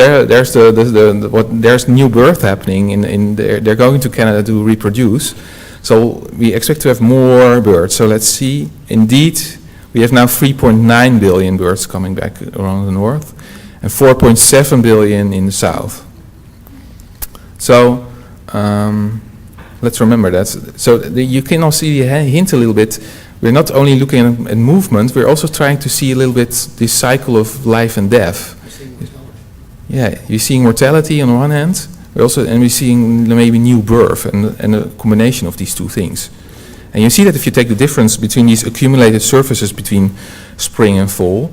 new birth happening they're going to Canada to reproduce. So we expect to have more birds. So let's see. Indeed, we have now 3.9 billion birds coming back around the north, and 4.7 billion in the south. So let's remember that. So you can also see a hint a little bit. We're not only looking at movement, we're also trying to see a little bit this cycle of life and death. Yeah, you're seeing mortality on one hand, we're seeing maybe new birth and a combination of these two things. And you see that if you take the difference between these accumulated surfaces between spring and fall.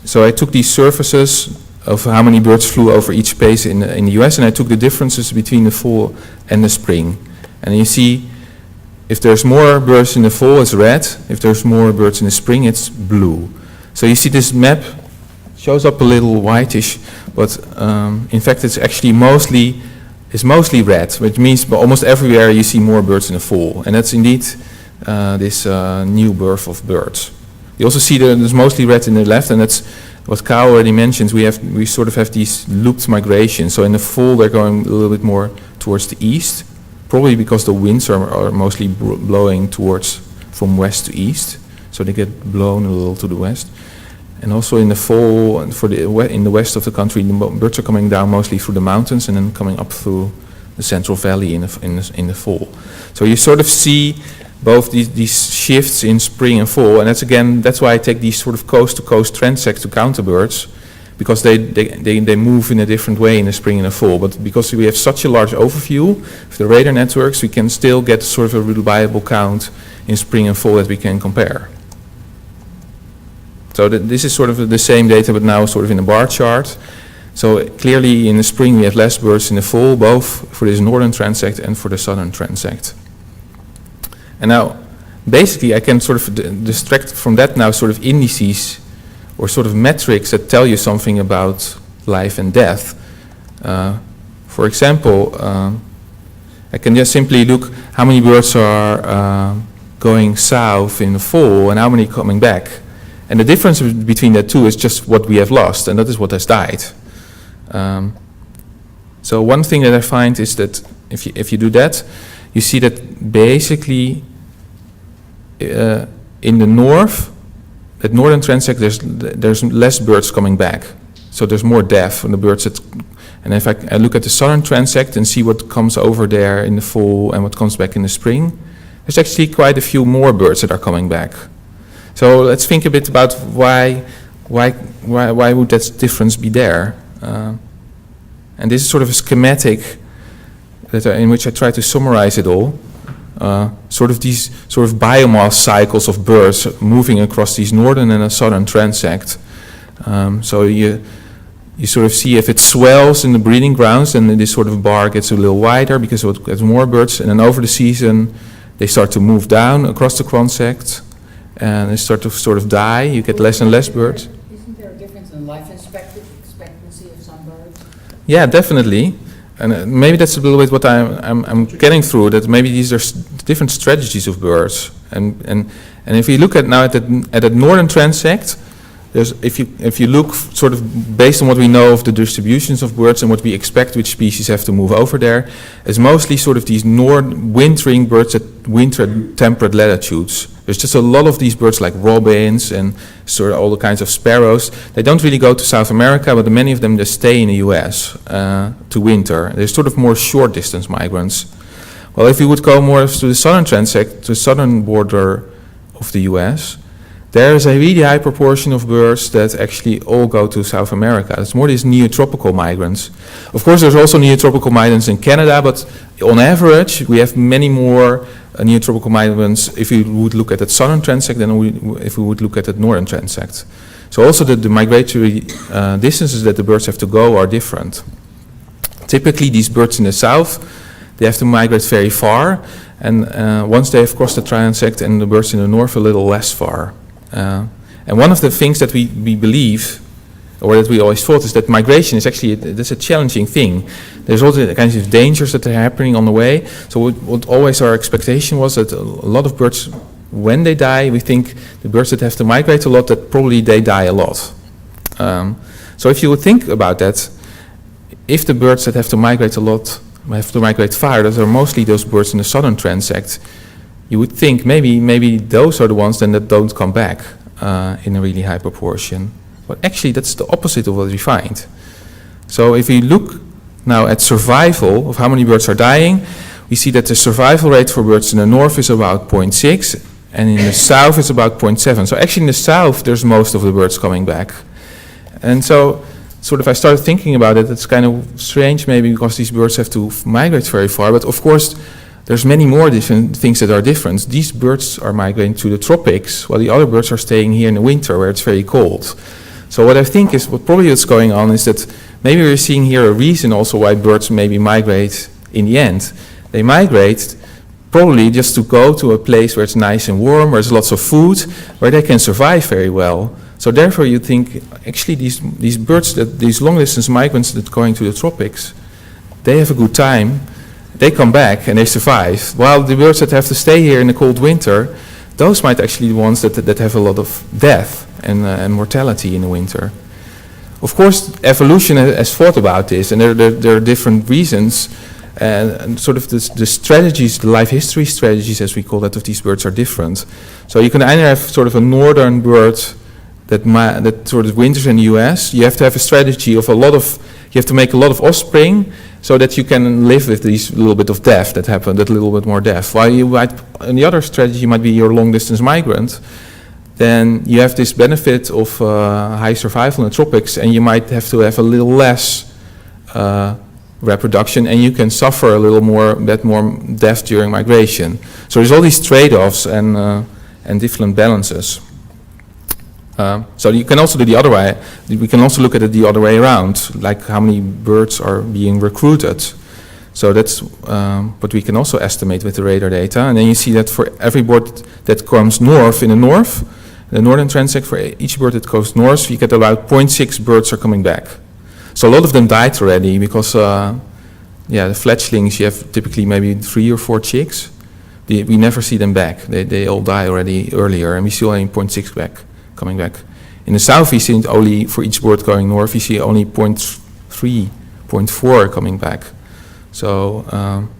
So I took these surfaces of how many birds flew over each space in the US, and I took the differences between the fall and the spring. And you see, if there's more birds in the fall, it's red. If there's more birds in the spring, it's blue. So you see this map shows up a little whitish, but in fact it's actually mostly red, which means almost everywhere you see more birds in the fall. And that's indeed this new birth of birds. You also see that there's mostly red in the left, and that's what Kyle already mentioned. We sort of have these looped migrations. So in the fall they're going a little bit more towards the east, probably because the winds are mostly blowing from west to east, so they get blown a little to the west. And also in the fall, and in the west of the country, the birds are coming down mostly through the mountains and then coming up through the Central Valley in the fall. So you sort of see both these shifts in spring and fall, and that's why I take these sort of coast-to-coast transects to counter birds, because they move in a different way in the spring and the fall. But because we have such a large overview of the radar networks, we can still get sort of a reliable count in spring and fall that we can compare. So this is sort of the same data, but now sort of in a bar chart. So clearly in the spring we have less birds in the fall, both for this northern transect and for the southern transect. And now, basically I can sort of distract from that now sort of indices or sort of metrics that tell you something about life and death. For example, I can just simply look how many birds are going south in the fall and how many coming back. And the difference between the two is just what we have lost, and that is what has died. So one thing that I find is that if you do that, you see that basically in the north, at northern transect, there's less birds coming back. So there's more death on the birds and if I look at the southern transect and see what comes over there in the fall and what comes back in the spring, there's actually quite a few more birds that are coming back. So let's think a bit about why would that difference be there? And this is sort of a schematic in which I try to summarize it all. Sort of these sort of biomass cycles of birds moving across these northern and southern transect. So you sort of see if it swells in the breeding grounds, then this sort of bar gets a little wider because it gets more birds, and then over the season they start to move down across the transect and they start to sort of die. You get less and less birds. Isn't there a difference in life expectancy of some birds? Yeah, definitely. And maybe that's a little bit what I'm getting through, that maybe these are different strategies of birds. And if you look at now at the northern transect, if you look sort of based on what we know of the distributions of birds and what we expect which species have to move over there, it's mostly sort of these wintering birds that winter at temperate latitudes. There's just a lot of these birds like robins and sort of all the kinds of sparrows. They don't really go to South America, but many of them just stay in the US to winter. They're sort of more short distance migrants. Well, if we would go more to the southern transect, to the southern border of the US, there is a really high proportion of birds that actually all go to South America. It's more these neotropical migrants. Of course, there's also neotropical migrants in Canada, but on average, we have many more neotropical migrants if we would look at the southern transect than if we would look at the northern transect. So also the migratory distances that the birds have to go are different. Typically, these birds in the south, they have to migrate very far, and once they have crossed the transect, and the birds in the north a little less far. And one of the things that we believe, or that we always thought, is that migration is actually that's a challenging thing. There's also kinds of dangers that are happening on the way. So what always our expectation was that a lot of birds, when they die, we think the birds that have to migrate a lot, that probably they die a lot. So if you would think about that, if the birds that have to migrate a lot have to migrate far, those are mostly those birds in the southern transect. You would think maybe those are the ones then that don't come back in a really high proportion. But actually that's the opposite of what we find. So if we look now at survival of how many birds are dying, we see that the survival rate for birds in the north is about 0.6 and in the south is about 0.7. So actually in the south there's most of the birds coming back. And so sort of I started thinking about it, it's kind of strange maybe because these birds have to migrate very far, but of course there's many more different things that are different. These birds are migrating to the tropics, while the other birds are staying here in the winter where it's very cold. So what I think is, what probably is going on is that maybe we're seeing here a reason also why birds maybe migrate in the end. They migrate probably just to go to a place where it's nice and warm, where there's lots of food, where they can survive very well. So therefore you think, actually these birds, these long distance migrants that are going to the tropics, they have a good time. They come back and they survive, while the birds that have to stay here in the cold winter, those might actually be the ones that have a lot of death and mortality in the winter. Of course, evolution has thought about this, and there are different reasons, and sort of the strategies, the life history strategies, as we call that, of these birds are different. So you can either have sort of a northern bird that sort of winters in the US. You have to have a strategy of you have to make a lot of offspring, so that you can live with these little bit of death that happen, that little bit more death. While you might, and the other strategy might be your long-distance migrant, then you have this benefit of high survival in the tropics, and you might have to have a little less reproduction, and you can suffer a little more, more death during migration. So there's all these trade-offs and different balances. So you can also do the other way. We can also look at it the other way around, like how many birds are being recruited. So that's what we can also estimate with the radar data. And then you see that for every bird that comes north in the northern transect, for each bird that goes north, you get about 0.6 birds are coming back. So a lot of them died already because, the fledglings, you have typically maybe 3 or 4 chicks. We never see them back. They all die already earlier, and we see only 0.6 coming back. In the south, we see only, for each bird going north, we see only 0.3, 0.4 coming back. So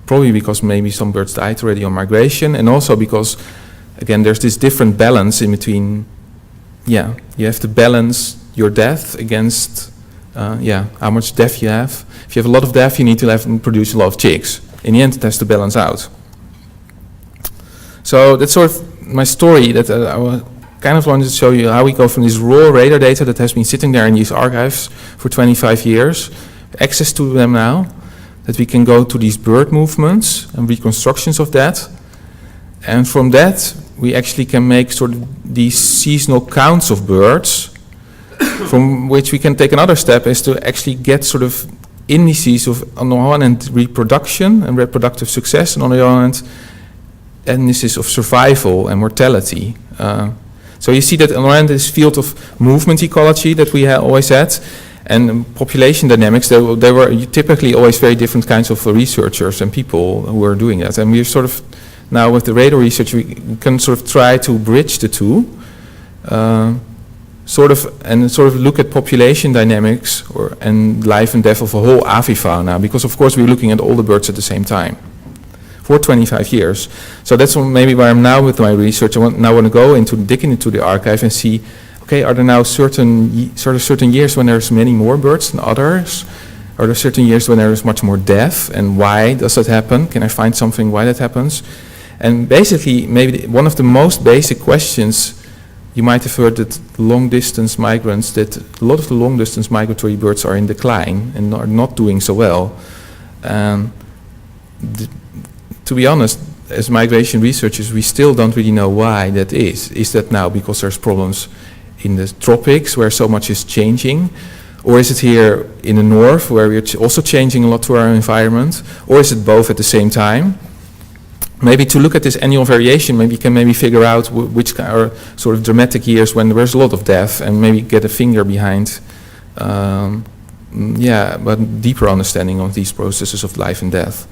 probably because maybe some birds died already on migration, and also because, again, there's this different balance in between. You have to balance your death against how much death you have. If you have a lot of death, you need to produce a lot of chicks. In the end, it has to balance out. So that's sort of my story, that I kind of wanted to show you how we go from this raw radar data that has been sitting there in these archives for 25 years, access to them now, that we can go to these bird movements and reconstructions of that. And from that, we actually can make sort of these seasonal counts of birds, from which we can take another step, is to actually get sort of indices of, on the one hand, reproduction and reproductive success, and on the other hand, indices of survival and mortality. So you see that on the one hand, this field of movement ecology that we always had, and population dynamics, they were typically always very different kinds of researchers and people who were doing that. And we're sort of, now with the radar research, we can sort of try to bridge the two, sort of look at population dynamics and life and death of a whole avifauna, because of course we're looking at all the birds at the same time for 25 years. So that's maybe where I'm now with my research. I want to go digging into the archive and see, okay, are there now certain years when there's many more birds than others? Are there certain years when there is much more death, and why does that happen? Can I find something why that happens? And basically, maybe one of the most basic questions, you might have heard that long-distance migrants, that a lot of the long-distance migratory birds are in decline and are not doing so well. To be honest, as migration researchers, we still don't really know why that is. Is that now because there's problems in the tropics where so much is changing? Or is it here in the north where we're also changing a lot to our environment? Or is it both at the same time? Maybe to look at this annual variation, maybe you can figure out which are sort of dramatic years when there's a lot of death, and maybe get a finger behind, but deeper understanding of these processes of life and death.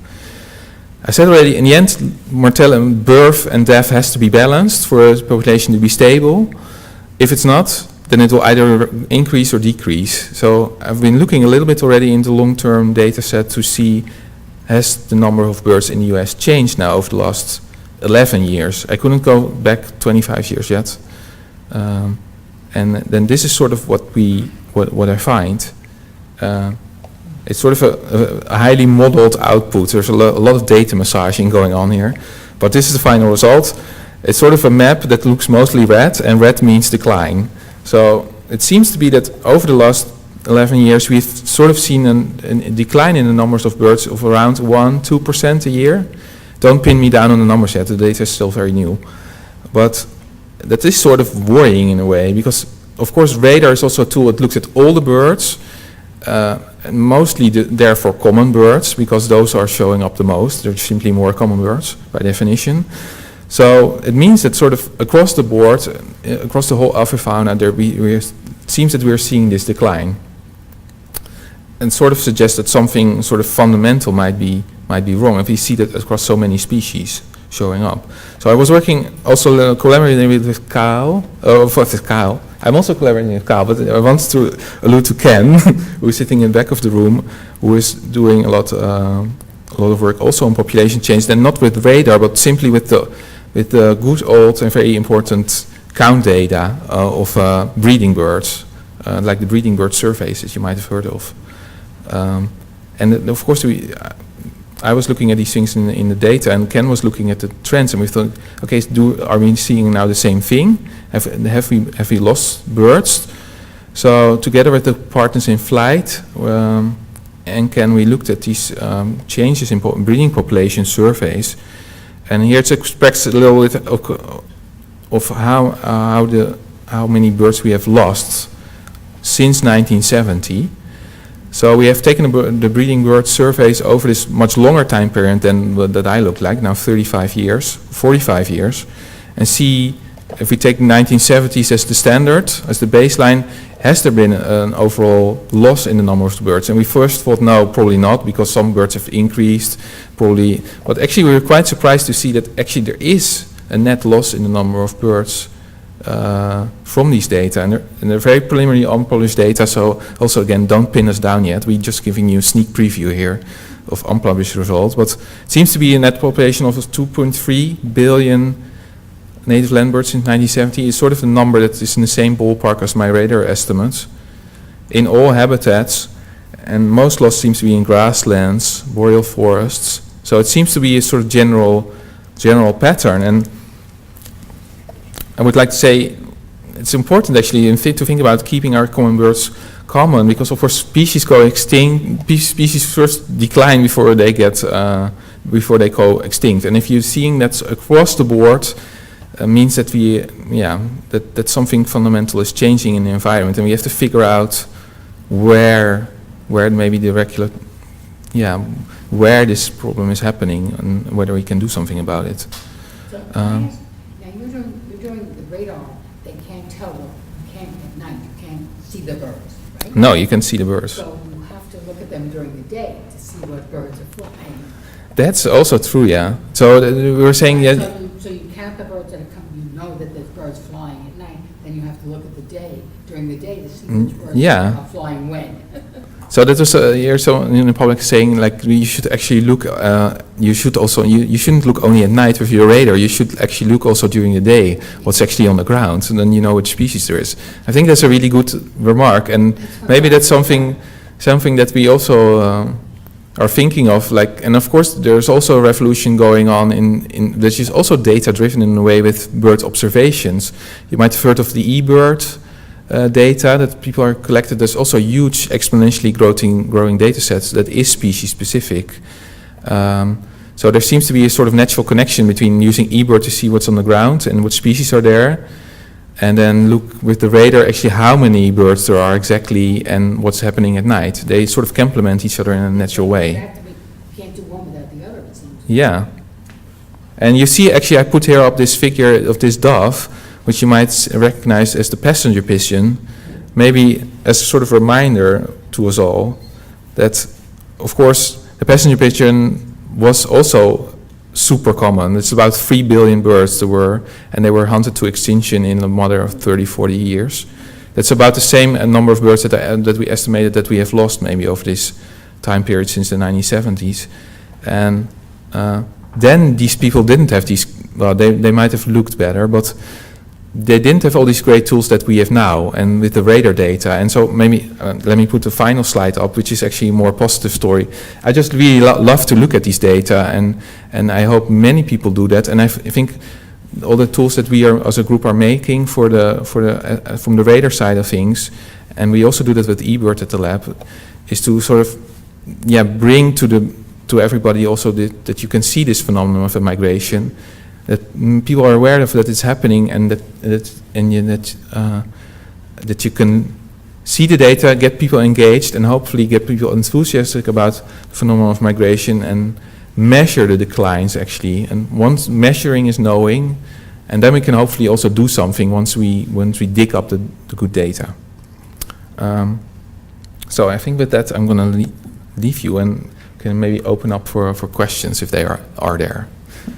I said already, in the end, mortality, birth and death has to be balanced for a population to be stable. If it's not, then it will either increase or decrease. So I've been looking a little bit already into long-term data set to see, has the number of birds in the US changed now over the last 11 years? I couldn't go back 25 years yet. And then this is sort of what I find. It's sort of a highly modeled output. There's a lot of data massaging going on here. But this is the final result. It's sort of a map that looks mostly red, and red means decline. So it seems to be that over the last 11 years, we've sort of seen a decline in the numbers of birds of around 1-2% a year. Don't pin me down on the numbers yet, the data is still very new. But that is sort of worrying in a way, because of course radar is also a tool that looks at all the birds, and mostly therefore common birds, because those are showing up the most. They're simply more common birds by definition. So it means that sort of across the board, across the whole avifauna, it seems that we're seeing this decline, and sort of suggests that something sort of fundamental might be wrong if we see that across so many species showing up. So I was working also collaborating with Kyle. I'm also collaborating with Kyle, but I want to allude to Ken, who is sitting in the back of the room, who is doing a lot of work also on population change, then not with radar, but simply with the good old and very important count data of breeding birds, like the breeding bird surveys that you might have heard of. And of course, I was looking at these things in the data, and Ken was looking at the trends, and we thought, okay, are we seeing now the same thing? Have we lost birds? So together with the partners in flight, and Ken, we looked at these changes in breeding population surveys, and here it's expressed a little bit of how many birds we have lost since 1970. So we have taken the breeding bird surveys over this much longer time period than that I look like, now 35 years, 45 years, and see if we take the 1970s as the standard, as the baseline, has there been an overall loss in the number of birds? And we first thought, no, probably not, because some birds have increased, probably. But actually we were quite surprised to see that actually there is a net loss in the number of birds from these data. And they're very preliminary unpublished data, so also again, don't pin us down yet. We're just giving you a sneak preview here of unpublished results. But it seems to be a net population of 2.3 billion native land birds since 1970. Is sort of the number that is in the same ballpark as my radar estimates in all habitats, and most loss seems to be in grasslands, boreal forests. So it seems to be a sort of general pattern. And I would like to say it's important actually to think about keeping our common birds common, because of course species go extinct. Species first decline before they go extinct. And if you're seeing that across the board, means that that something fundamental is changing in the environment, and we have to figure out where maybe the where this problem is happening and whether we can do something about it. So now you're doing the radar. They can't tell them. You can't at night. You can't see the birds, right? No, you can see the birds. So you have to look at them during the day to see what birds are flying. That's also true, yeah. So we were saying So you count the birds that are coming. You know that there's birds flying at night. Then you have to look at the day during the day to see which birds are flying when. So that was here. So in the public saying like you should actually look. You shouldn't look only at night with your radar. You should actually look also during the day what's actually on the ground, and then you know which species there is. I think that's a really good remark, and maybe that's something that we also are thinking of. Like, and of course there's also a revolution going on in which is also data driven in a way with bird observations. You might have heard of the eBird data that people are collected. There's also huge exponentially growing data sets that is species specific. So there seems to be a sort of natural connection between using eBird to see what's on the ground and what species are there, and then look with the radar actually how many birds there are exactly and what's happening at night. They sort of complement each other in a natural way. You can't do one without the other, it seems. Yeah. And you see, actually I put here up this figure of this dove, which you might recognize as the passenger pigeon, maybe as a sort of reminder to us all that, of course, the passenger pigeon was also super common. It's about 3 billion birds there were, and they were hunted to extinction in a matter of 30, 40 years. That's about the same number of birds that we estimated that we have lost maybe over this time period since the 1970s. And then these people didn't have these, well, they might have looked better, but they didn't have all these great tools that we have now, and with the radar data. And so maybe, let me put the final slide up, which is actually a more positive story. I just really love to look at these data, and I hope many people do that. And I think all the tools that we are, as a group, are making from the radar side of things, and we also do that with eBird at the lab, is to sort of, bring to everybody also that you can see this phenomenon of a migration, that people are aware of that it's happening, and that you can see the data, get people engaged, and hopefully get people enthusiastic about the phenomenon of migration and measure the declines actually. And once measuring is knowing, and then we can hopefully also do something once we dig up the good data. So I think with that I'm going to leave you and can maybe open up for questions if they are there.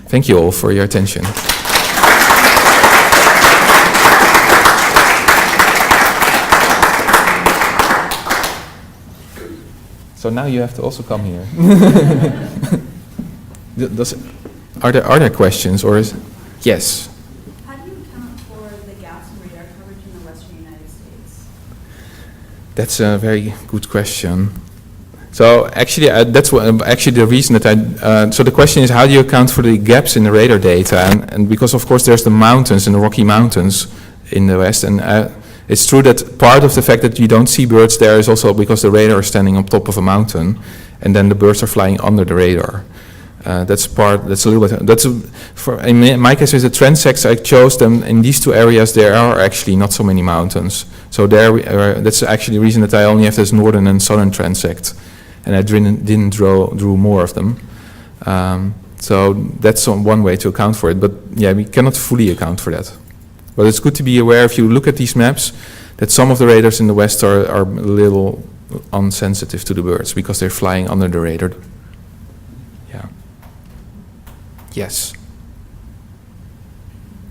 Thank you all for your attention. So now you have to also come here. Are there questions, or is yes? How do you account for the gaps in radar coverage in the western United States? That's a very good question. So actually, that's actually the reason that so the question is, how do you account for the gaps in the radar data? And because of course there's the mountains and the Rocky Mountains in the west, and it's true that part of the fact that you don't see birds there is also because the radar is standing on top of a mountain, and then the birds are flying under the radar. That's a little bit, in my case with the transects, I chose them in these two areas. There are actually not so many mountains. So that's actually the reason that I only have this northern and southern transect, and I didn't drew more of them. So that's one way to account for it. But yeah, we cannot fully account for that. But it's good to be aware, if you look at these maps, that some of the radars in the west are a little unsensitive to the birds because they're flying under the radar. Yeah. Yes.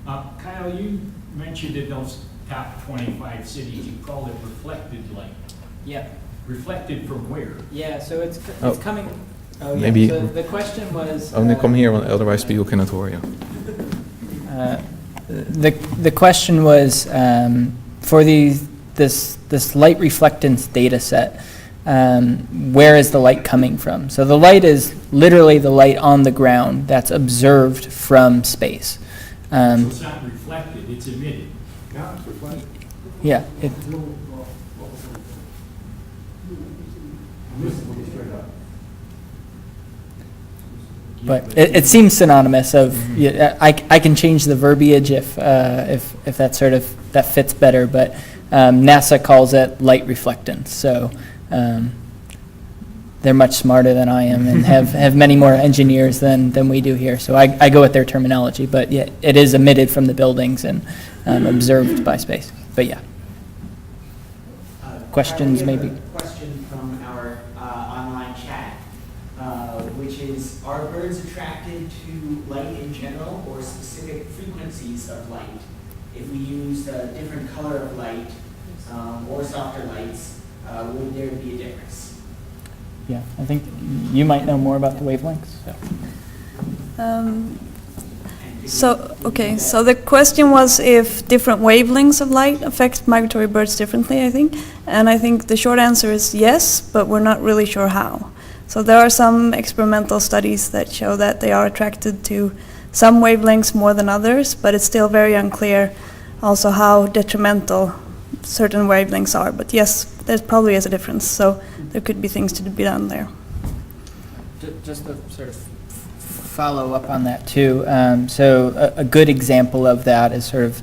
Kyle, you mentioned in those top 25 cities, you called it reflected light. Yeah. Reflected from where? Yeah, so it's Oh. coming. Oh, yeah. Maybe- So the question was. Only come here, otherwise people cannot hear you. The question was for this light reflectance data set. Where is the light coming from? So the light is literally the light on the ground that's observed from space. So it's not reflected, it's emitted. Yeah, it's reflected. Yeah. But it seems synonymous. Yeah, I can change the verbiage if that sort of that fits better. But NASA calls it light reflectance. So they're much smarter than I am and have many more engineers than we do here. So I go with their terminology. But yeah, it is emitted from the buildings and observed by space. But yeah. Questions We have maybe? a question from our online chat, which is, are birds attracted to light in general or specific frequencies of light? If we used a different color of light or softer lights, would there be a difference? Yeah, I think you might know more about the wavelengths. So the question was if different wavelengths of light affect migratory birds differently, I think. And I think the short answer is yes, but we're not really sure how. So there are some experimental studies that show that they are attracted to some wavelengths more than others, but it's still very unclear also how detrimental certain wavelengths are. But yes, there probably is a difference, so there could be things to be done there. Just to sort of follow up on that too. So a good example of that is sort of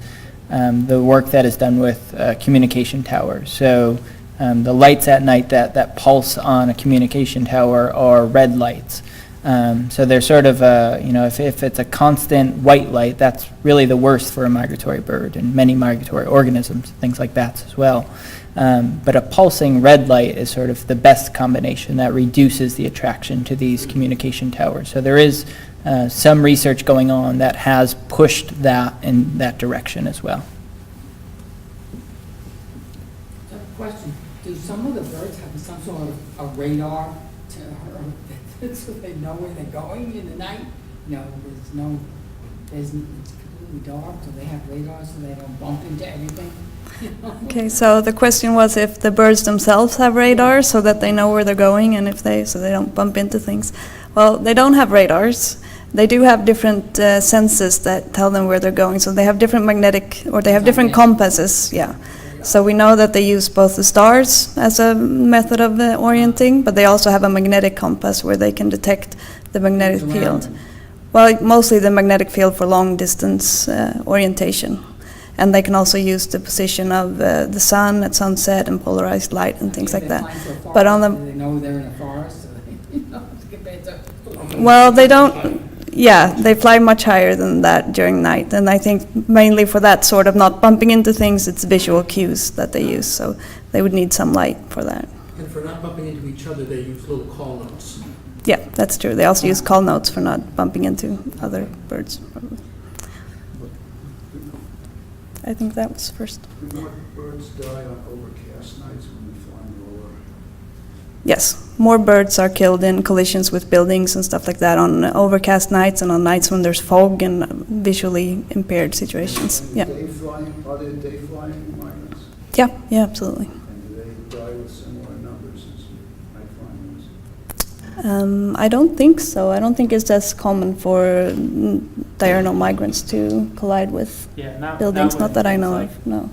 the work that is done with communication towers. So the lights at night that pulse on a communication tower are red lights. So they're sort of, if it's a constant white light, that's really the worst for a migratory bird and many migratory organisms, things like bats as well. But a pulsing red light is sort of the best combination that reduces the attraction to these communication towers. So there is some research going on that has pushed that in that direction as well. So, question, do some of the birds have some sort of a radar so they know where they're going in the night? No, it's completely dark, so they have radar so they don't bump into everything? Okay, so the question was if the birds themselves have radar so that they know where they're going and so they don't bump into things. Well, they don't have radars. They do have different senses that tell them where they're going. So they have different different compasses, yeah. So we know that they use both the stars as a method of orienting, but they also have a magnetic compass where they can detect the magnetic field. Well, mostly the magnetic field for long distance orientation. And they can also use the position of the sun at sunset and polarized light and things like that. But on the They know they're in a forest, so compared to... well, they don't. Yeah, they fly much higher than that during night, and I think mainly for that sort of not bumping into things, it's visual cues that they use. So they would need some light for that. And for not bumping into each other, they use little call notes. Yeah, that's true. They also use call notes for not bumping into other birds. I think that was first. Do more birds die on overcast nights when they're flying over? Yes, more birds are killed in collisions with buildings and stuff like that on overcast nights and on nights when there's fog and visually impaired situations. Yeah. Are they day flying migrants? Yeah, absolutely. And do they die with similar numbers as night flying ones? I don't think so. I don't think it's as common for diurnal migrants to collide with buildings, not that I know of, no.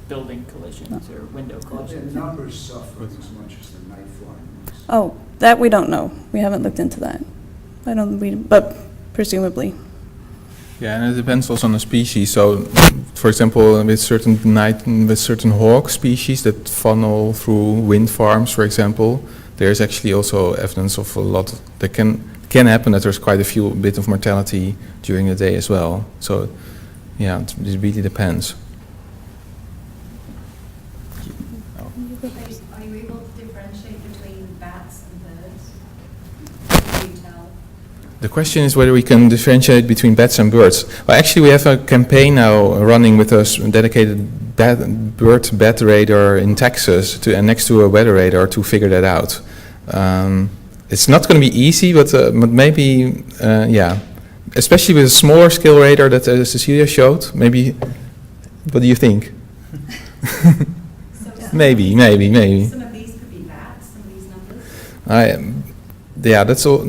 Building collisions or window The collisions. numbers suffer as much as the night flying ones. Oh, that we don't know. We haven't looked into that. But presumably. Yeah, and it depends also on the species. So, for example, with certain hawk species that funnel through wind farms, for example, there's actually also evidence of a lot that can happen. That there's quite a bit of mortality during the day as well. So, yeah, it really depends. Are you able to differentiate between bats and birds? Can you tell? The question is whether we can differentiate between bats and birds. Well, actually, we have a campaign now running with a dedicated bat radar in Texas and next to a weather radar to figure that out. It's not going to be easy, but maybe, yeah. Especially with a smaller scale radar that Cecilia showed. Maybe, what do you think? Maybe. Some of these could be bats, some of these numbers? Yeah, that's all.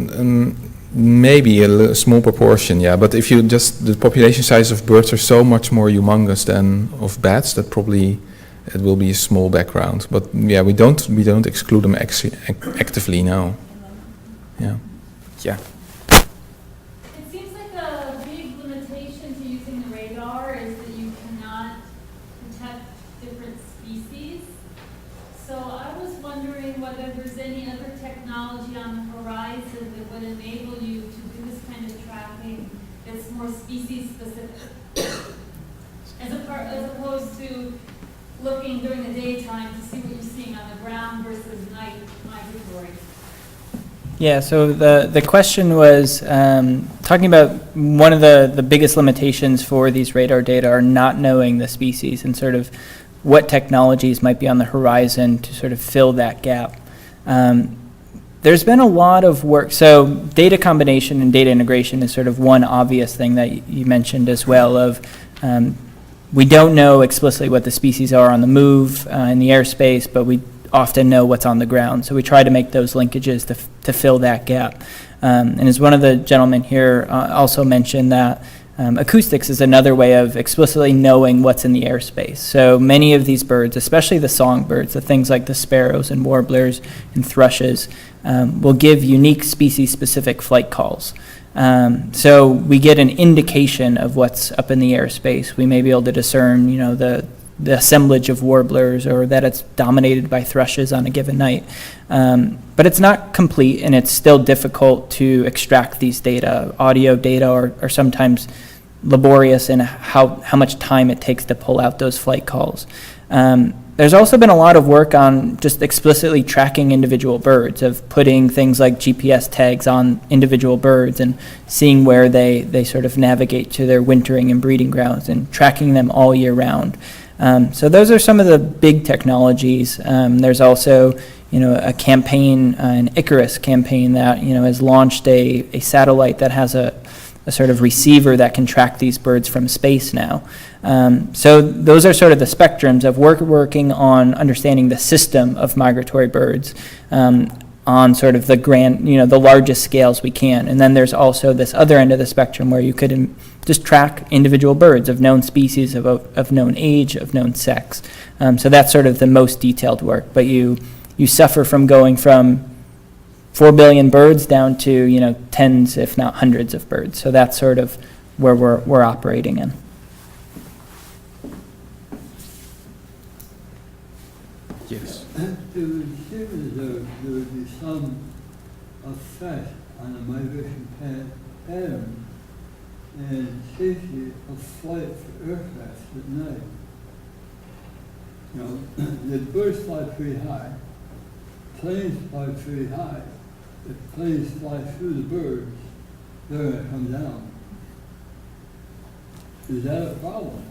Maybe a small proportion, yeah. But if you the population size of birds are so much more humongous than of bats, that probably it will be a small background. But yeah, we don't exclude them actively now. Yeah. Yeah. It seems like a big limitation to using the radar is that you cannot detect different species. So I was wondering whether there's any other technology on the horizon that would enable you to do this kind of tracking that's more species specific, as opposed to looking during the daytime to see what you're seeing on the ground versus night migratory. Yeah, so the question was talking about one of the biggest limitations for these radar data are not knowing the species and sort of what technologies might be on the horizon to sort of fill that gap. There's been a lot of work, so data combination and data integration is sort of one obvious thing that you mentioned as well of we don't know explicitly what the species are on the move in the airspace, but we often know what's on the ground. So we try to make those linkages to fill that gap. And as one of the gentlemen here also mentioned that acoustics is another way of explicitly knowing what's in the airspace. So many of these birds, especially the songbirds, the things like the sparrows and warblers and thrushes, will give unique species-specific flight calls. So we get an indication of what's up in the airspace. We may be able to discern, the assemblage of warblers or that it's dominated by thrushes on a given night. But it's not complete, and it's still difficult to extract these data. Audio data are sometimes laborious in how much time it takes to pull out those flight calls. There's also been a lot of work on just explicitly tracking individual birds, of putting things like GPS tags on individual birds and seeing where they sort of navigate to their wintering and breeding grounds and tracking them all year round. So those are some of the big technologies. There's also, a campaign, an Icarus campaign that, has launched a satellite that has a sort of receiver that can track these birds from space now. So those are sort of the spectrums of working on understanding the system of migratory birds on sort of the grand, the largest scales we can. And then there's also this other end of the spectrum where you could just track individual birds of known species, of known age, of known sex. So that's sort of the most detailed work. But you suffer from going from 4 billion birds down to, tens, if not hundreds of birds. So that's sort of where we're operating in. Yes. It would seem as though there would be some effect on the migration pattern and safety of flight for aircraft at night. The birds fly pretty high, planes fly pretty high. If planes fly through the birds, they're going to come down. Is that a problem?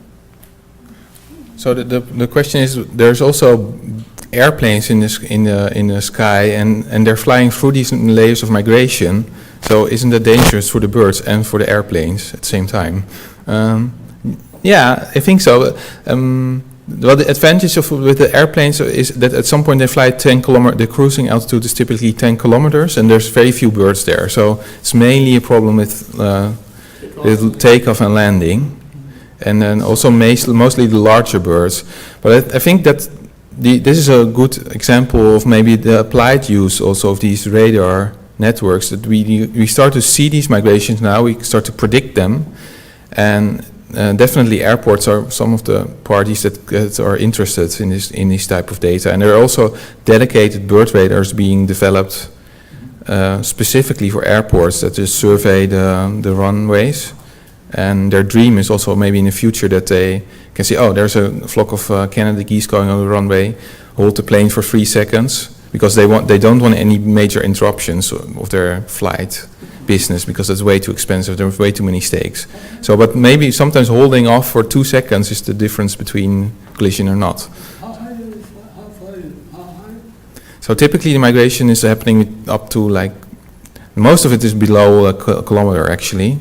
So the question is, there's also airplanes in the sky, and they're flying through these layers of migration. So isn't that dangerous for the birds and for the airplanes at the same time? Yeah, I think so. Well, the advantage with the airplanes is that at some point they fly 10 kilometers, the cruising altitude is typically 10 kilometers, and there's very few birds there. So it's mainly a problem with takeoff and landing, and then also mostly the larger birds. But I think that this is a good example of maybe the applied use also of these radar networks, that we start to see these migrations now, we start to predict them, and definitely airports are some of the parties that are interested in this type of data. And there are also dedicated bird radars being developed specifically for airports that just survey the runways. And their dream is also maybe in the future that they can see, oh, there's a flock of Canada geese going on the runway, hold the plane for 3 seconds, because they don't want any major interruptions of their flight business, because it's way too expensive, there are way too many stakes. So, but maybe sometimes holding off for 2 seconds is the difference between collision or not. How high? So typically the migration is happening up to most of it is below a kilometer actually,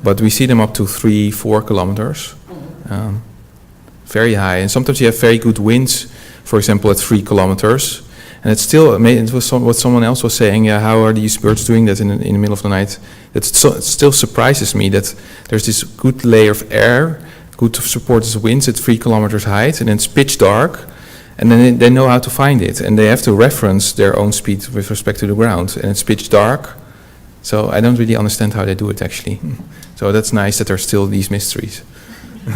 but we see them up to 3-4 kilometers. Very high, and sometimes you have very good winds, for example at 3 kilometers. And it's still, it was what someone else was saying, how are these birds doing that in the middle of the night? It still surprises me that there's this good layer of air, good to support the winds at 3 kilometers height, and then it's pitch dark, and then they know how to find it, and they have to reference their own speed with respect to the ground, and it's pitch dark, so I don't really understand how they do it actually. So that's nice that there's still these mysteries. I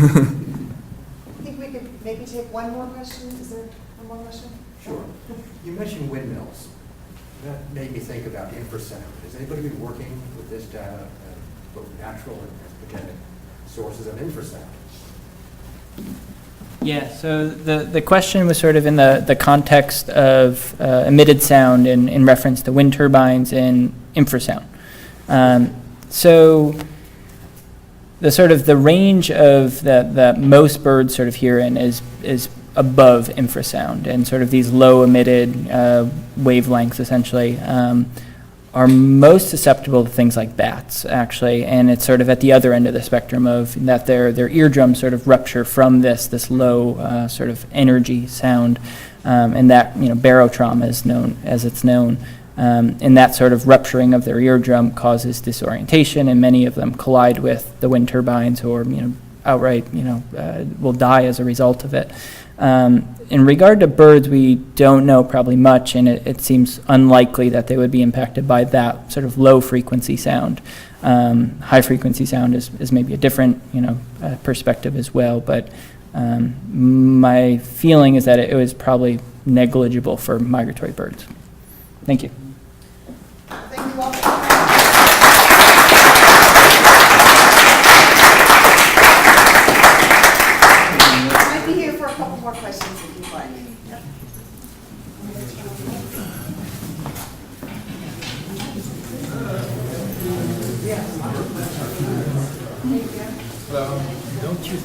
think we could maybe take one more question. Is there one more question? Sure. You mentioned windmills. That made me think about infrasound. Has anybody been working with this data, both natural and anthropogenic sources of infrasound? Yeah, so the question was sort of in the context of emitted sound in reference to wind turbines and infrasound. So the sort of the range of that most birds sort of hear in is above infrasound, and sort of these low emitted wavelengths essentially are most susceptible to things like bats actually, and it's sort of at the other end of the spectrum of that their eardrums sort of rupture from this low sort of energy sound, and that barotrauma is known as it's known. And that sort of rupturing of their eardrum causes disorientation, and many of them collide with the wind turbines, or outright will die as a result of it. In regard to birds, we don't know probably much, and it seems unlikely that they would be impacted by that sort of low frequency sound. High frequency sound is maybe a different perspective as well, but my feeling is that it was probably negligible for migratory birds. Thank you.